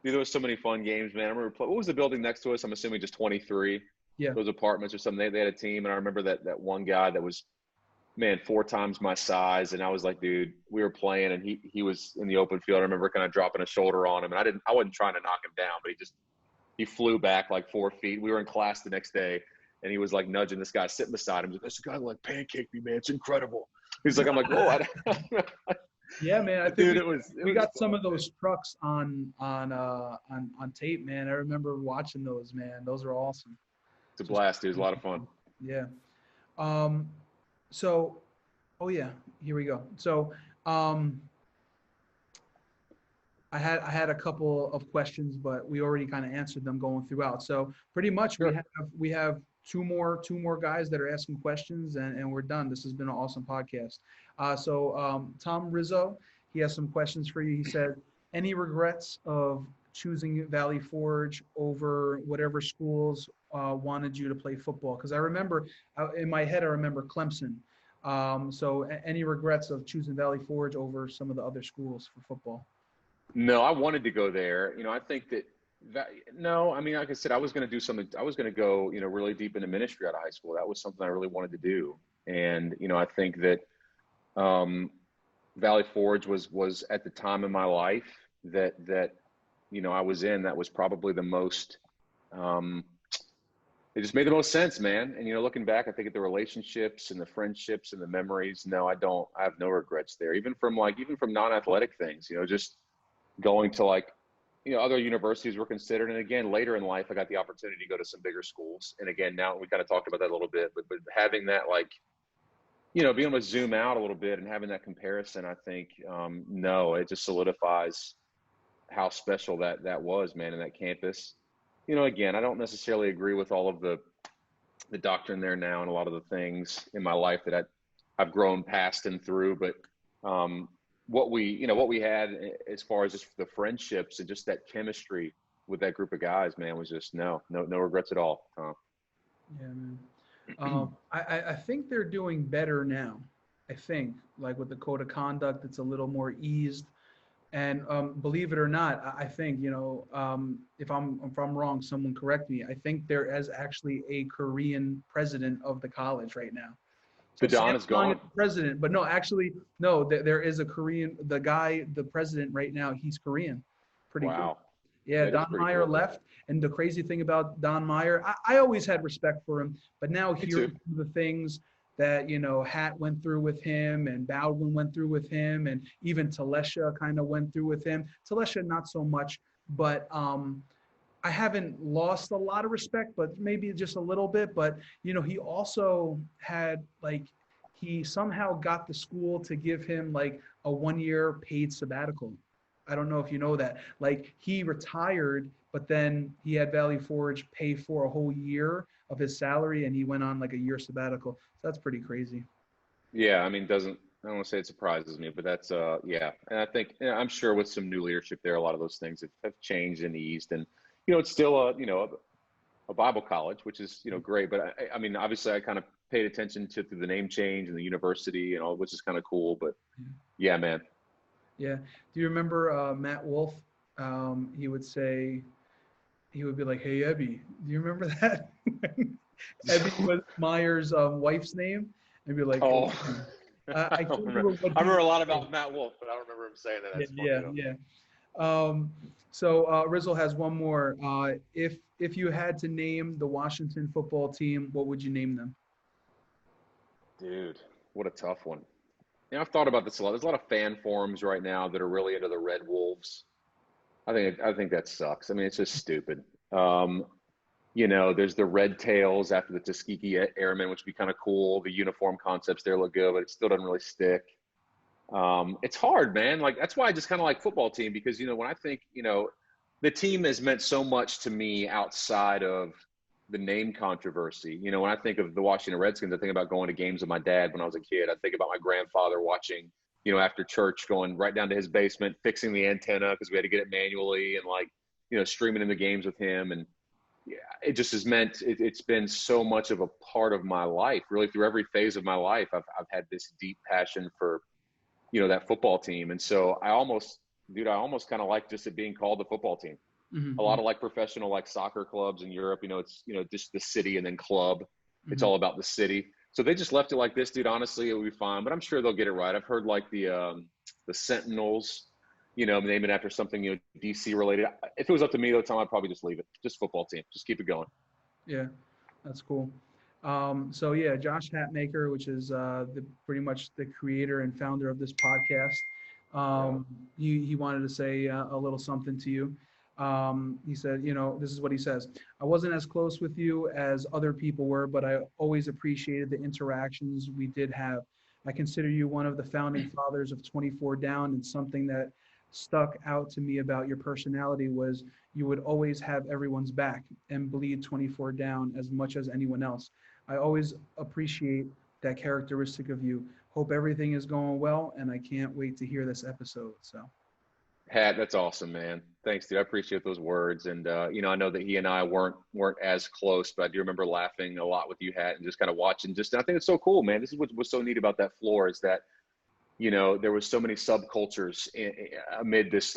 dude, there was so many fun games, man. I remember what was the building next to us? I'm assuming just 23. Yeah. Those apartments or something. They had a team, and I remember that one guy that was, man, 4 times my size, and I was like, dude, we were playing, and he was in the open field. I remember kind of dropping a shoulder on him, and I wasn't trying to knock him down, but he flew back like 4 feet. We were in class the next day, and he was like nudging this guy sitting beside him. He's like, this guy like pancaked me, man. It's incredible. He's like, I'm like, whoa. Yeah, man. I think dude, we got some of those trucks on tape, man. I remember watching those, man. Those are awesome. It's a blast, dude. It was a lot of fun. Yeah. So, oh yeah, here we go. So, I had a couple of questions, but we already kind of answered them going throughout. So pretty much we have two more guys that are asking questions, and we're done. This has been an awesome podcast. So Tom Rizzo, he has some questions for you. He said, any regrets of choosing Valley Forge over whatever schools wanted you to play football? Because I remember in my head, I remember Clemson. So any regrets of choosing Valley Forge over some of the other schools for football? No, I wanted to go there. I think no, I mean, like I said, I was going to do something. I was going to go, really deep into ministry out of high school. That was something I really wanted to do. And, I think that, Valley Forge was at the time in my life that I was in, that was probably the most, it just made the most sense, man. And looking back, I think at the relationships and the friendships and the memories, no, I have no regrets there. Even from non-athletic things, just going to other universities were considered. And again, later in life, I got the opportunity to go to some bigger schools. And again, now we kind of talked about that a little bit, but having that, being able to zoom out a little bit and having that comparison, I think, no, it just solidifies how special that was, man, in that campus. Again, I don't necessarily agree with all of the doctrine there now and a lot of the things in my life that I've grown past and through, but what we had as far as just the friendships and just that chemistry with that group of guys, man, was just no regrets at all, Tom. Yeah, man. I think they're doing better now. I think, like with the code of conduct, it's a little more eased. And believe it or not, I think, if I'm wrong, someone correct me. I think there is actually a Korean president of the college right now. So Don is gone. President, but no, actually, no. There is a Korean. The president right now, he's Korean. Pretty wow. Cool. Yeah, Don Meyer cool. Left, and the crazy thing about Don Meyer, I always had respect for him, but now hearing the things that Hatt went through with him, and Baldwin went through with him, and even Talesha kind of went through with him. Talesha not so much, but I haven't lost a lot of respect, but maybe just a little bit. But he also had he somehow got the school to give him a 1-year paid sabbatical. I don't know if you know that. He retired, but then he had Valley Forge pay for a whole year of his salary, and he went on a year sabbatical. So that's pretty crazy. Yeah, I mean, I don't want to say it surprises me, but that's yeah. And I think I'm sure with some new leadership there, a lot of those things have changed and eased. And it's still a Bible college, which is great. But I mean, obviously, I kind of paid attention to the name change and the university and all, which is kind of cool. But yeah, man. Yeah. Do you remember Matt Wolf? He would be like, "Hey, Ebby." Do you remember that? Ebby was Meyer's wife's name. And be like, "Oh." I remember a lot about Matt Wolf, but I don't remember him saying that. Yeah. So Rizzo has one more. If you had to name the Washington football team, what would you name them? Dude, what a tough one. I've thought about this a lot. There's a lot of fan forums right now that are really into the Red Wolves. I think that sucks. I mean, it's just stupid. There's the Red Tails after the Tuskegee Airmen, which would be kind of cool. The uniform concepts there look good, but it still doesn't really stick. It's hard, man. That's why I just kind of like football team, because, when I think, the team has meant so much to me outside of the name controversy. When I think of the Washington Redskins, I think about going to games with my dad when I was a kid. I think about my grandfather watching, after church, going right down to his basement, fixing the antenna because we had to get it manually, and streaming in the games with him. And yeah, it just has meant it's been so much of a part of my life, really through every phase of my life. I've had this deep passion for, that football team. And so I almost kind of like just it being called the football team. Mm-hmm. A lot of professional soccer clubs in Europe, it's just the city and then club. Mm-hmm. It's all about the city. So they just left it like this, dude. Honestly, it would be fine, but I'm sure they'll get it right. I've heard the Sentinels, name it after something DC related. If it was up to me, though, Tom, I'd probably just leave it. Just football team. Just keep it going. Yeah, that's cool. So yeah, Josh Hatmaker, which is pretty much the creator and founder of this podcast. He wanted to say a little something to you. He said, this is what he says. I wasn't as close with you as other people were, but I always appreciated the interactions we did have. I consider you one of the founding fathers of 24 Down, and something that stuck out to me about your personality was you would always have everyone's back and bleed 24 Down as much as anyone else. I always appreciate that characteristic of you. Hope everything is going well, and I can't wait to hear this episode. So. Hat, that's awesome, man. Thanks, dude. I appreciate those words. And, I know that he and I weren't as close, but I do remember laughing a lot with you, Hat, and just kind of watching. I think it's so cool, man. This is what was so neat about that floor, is that, there was so many subcultures amid this,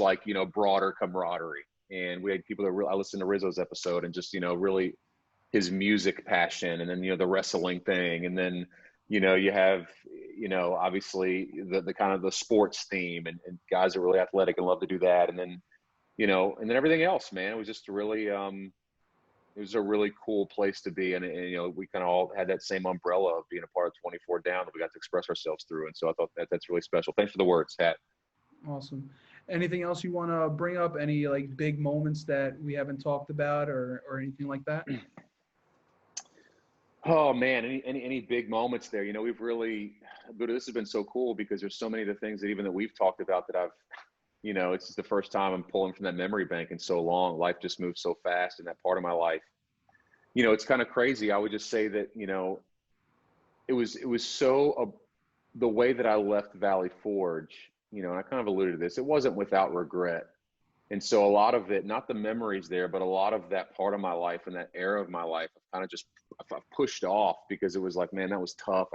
broader camaraderie. And we had people that I listened to Rizzo's episode and just, really his music passion, and then, the wrestling thing. And then, you have, obviously the kind of the sports theme and guys are really athletic and love to do that. And then, and then everything else, man, it was just really, it was a really cool place to be. And we kind of all had that same umbrella of being a part of 24 Down that we got to express ourselves through. And so I thought that's really special. Thanks for the words, Hat. Awesome. Anything else you want to bring up? Any like big moments that we haven't talked about or anything like that? Oh man, any big moments there? We've really, but this has been so cool because there's so many of the things that even that we've talked about that it's just the first time I'm pulling from that memory bank in so long. Life just moves so fast in that part of my life. It's kind of crazy. I would just say that, it was so, the way that I left Valley Forge, and I kind of alluded to this, it wasn't without regret. And so a lot of it, not the memories there, but a lot of that part of my life and that era of my life, I've pushed off because it was like, man, that was tough.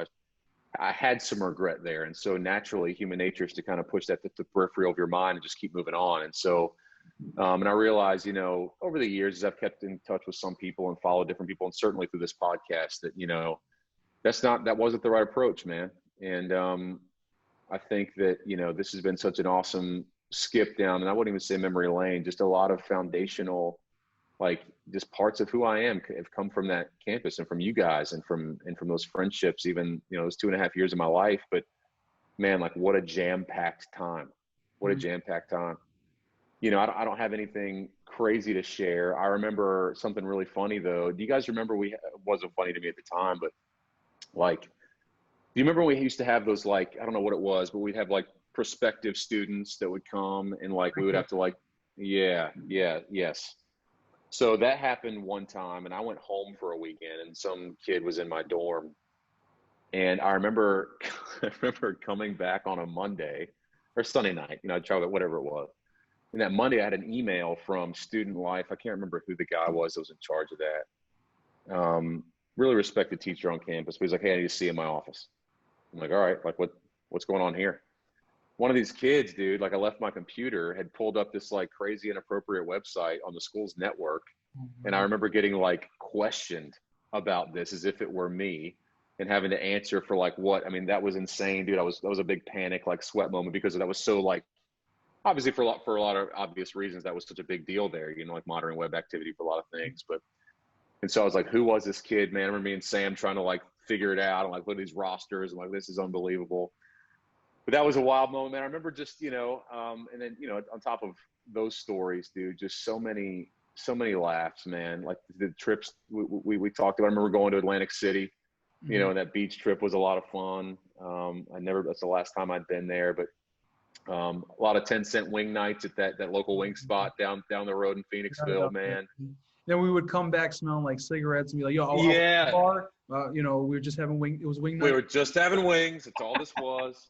I had some regret there. And so naturally human nature is to kind of push that to the peripheral of your mind and just keep moving on. And so, and I realized, over the years, as I've kept in touch with some people and followed different people, and certainly through this podcast, that, that wasn't the right approach, man. And I think that, this has been such an awesome skip down, and I wouldn't even say memory lane, just a lot of foundational, like just parts of who I am have come from that campus and from you guys and from those friendships, even, those 2.5 years of my life. But man, like what a jam-packed time. What a jam-packed time. I don't have anything crazy to share. I remember something really funny though. Do you guys remember it wasn't funny to me at the time, but like, do you remember when we used to have those, like, I don't know what it was, but we'd have like prospective students that would come and like, we would have to like, yes. So that happened one time and I went home for a weekend and some kid was in my dorm. And I remember coming back on a Monday or Sunday night, whatever it was. And that Monday I had an email from Student Life. I can't remember who the guy was that was in charge of that. Really respected teacher on campus. But he's like, hey, I need to see you in my office. I'm like, all right, like what's going on here? One of these kids, dude, like I left my computer, had pulled up this like crazy inappropriate website on the school's network. Mm-hmm. And I remember getting like questioned about this as if it were me and having to answer for like what, I mean, that was insane, dude. That was a big panic, like sweat moment because that was so like, obviously for a lot of obvious reasons, that was such a big deal there, like modern web activity for a lot of things. And so I was like, who was this kid, man? I remember me and Sam trying to like figure it out and like look at these rosters and like, this is unbelievable. But that was a wild moment, man. I remember just, and then, on top of those stories, dude, just so many laughs, man. Like the trips we talked about. I remember going to Atlantic City, and that beach trip was a lot of fun. That's the last time I'd been there, but a lot of 10-cent wing nights at that local wing spot down the road in Phoenixville, man. Then we would come back smelling like cigarettes and be like, yo, yeah. We were just having it was wing night. We were just having wings. That's all this was.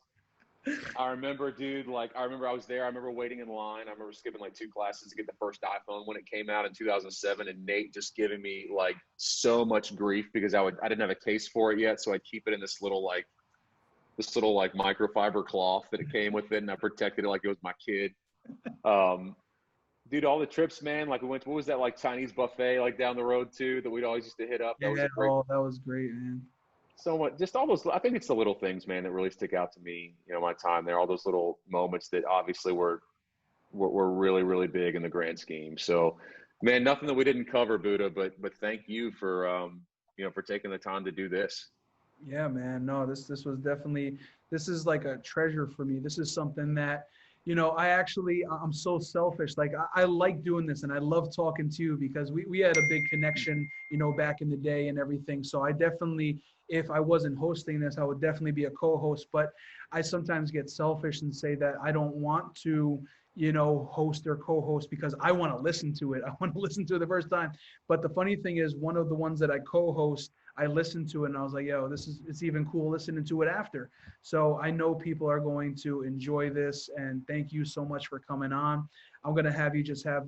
I remember, dude, I was there. I remember waiting in line. I remember skipping like 2 classes to get the first iPhone when it came out in 2007, and Nate just giving me like so much grief because I didn't have a case for it yet. So I'd keep it in this little microfiber cloth that it came with it, and I protected it like it was my kid. Dude, all the trips, man, like we went to, what was that, like Chinese buffet like down the road too that we'd always used to hit up? That was great, man. So much, just all those, I think it's the little things, man, that really stick out to me, my time there, all those little moments that obviously were really, really big in the grand scheme. So, man, nothing that we didn't cover, Buddha, but thank you for, for taking the time to do this. Yeah, man. No, this was definitely, this is like a treasure for me. This is something that, I'm so selfish. Like I like doing this and I love talking to you because we had a big connection, back in the day and everything. So I definitely, if I wasn't hosting this, I would definitely be a co-host, but I sometimes get selfish and say that I don't want to, host or co-host because I want to listen to it. I want to listen to it the first time. But the funny thing is one of the ones that I co-host, I listened to it and I was like, yo, it's even cool listening to it after. So I know people are going to enjoy this, and thank you so much for coming on. I'm going to have you just 1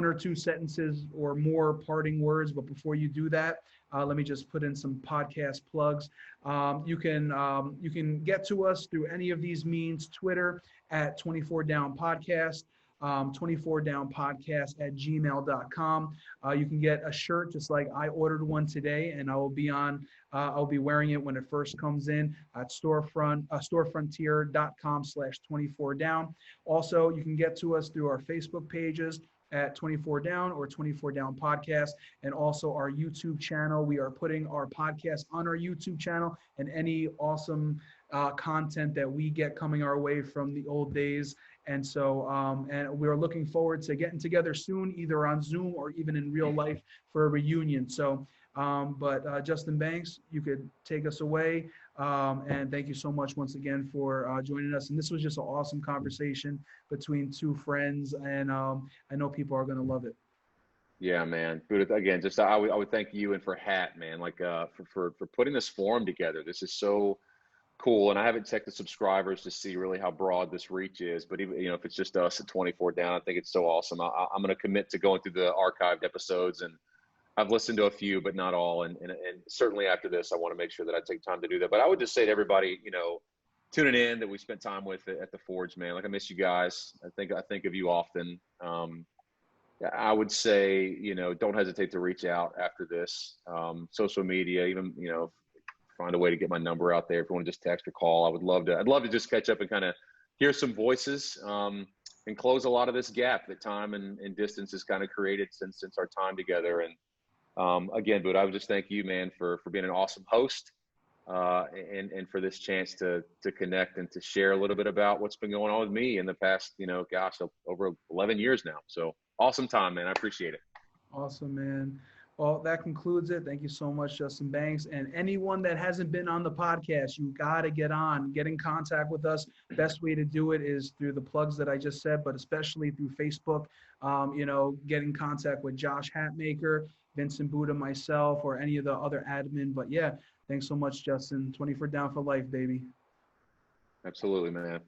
or 2 sentences or more parting words. But before you do that, let me just put in some podcast plugs. You can get to us through any of these means: Twitter at 24 Down Podcast, 24downpodcast@gmail.com. You can get a shirt just like I ordered one today, and I'll be wearing it when it first comes in at storefrontier.com/24down. Also, you can get to us through our Facebook pages at 24 Down or 24 Down Podcast, and also our YouTube channel. We are putting our podcast on our YouTube channel, and any awesome content that we get coming our way from the old days. And so, and we're looking forward to getting together soon, either on Zoom or even in real life for a reunion. So, but Justin Banks, you could take us away. And thank you so much once again for joining us. And this was just an awesome conversation between two friends, and I know people are going to love it. Yeah, man. But again, just I would thank you and for Hat, man, like for putting this forum together. This is so cool, and I haven't checked the subscribers to see really how broad this reach is. But even if it's just us at 24 Down, I think it's so awesome. I'm going to commit to going through the archived episodes, and I've listened to a few, but not all. And certainly after this, I want to make sure that I take time to do that. But I would just say to everybody, tuning in, that we spent time with at the Forge, man. Like, I miss you guys. I think of you often. I would say, don't hesitate to reach out after this. Social media, even, find a way to get my number out there. If you want to just text or call, I'd love to just catch up and kind of hear some voices, and close a lot of this gap that time and distance has kind of created since our time together. And again, but I would just thank you, man, for being an awesome host, and for this chance to connect and to share a little bit about what's been going on with me in the past, over 11 years now. So awesome time, man. I appreciate it. Awesome, man. Well, that concludes it. Thank you so much, Justin Banks. And anyone that hasn't been on the podcast, you got to get in contact with us. Best way to do it is through the plugs that I just said, but especially through Facebook. Get in contact with Josh Hatmaker, Vincent Buddha, myself, or any of the other admin. But yeah, thanks so much, Justin. 24 Down for life, baby. Absolutely, man.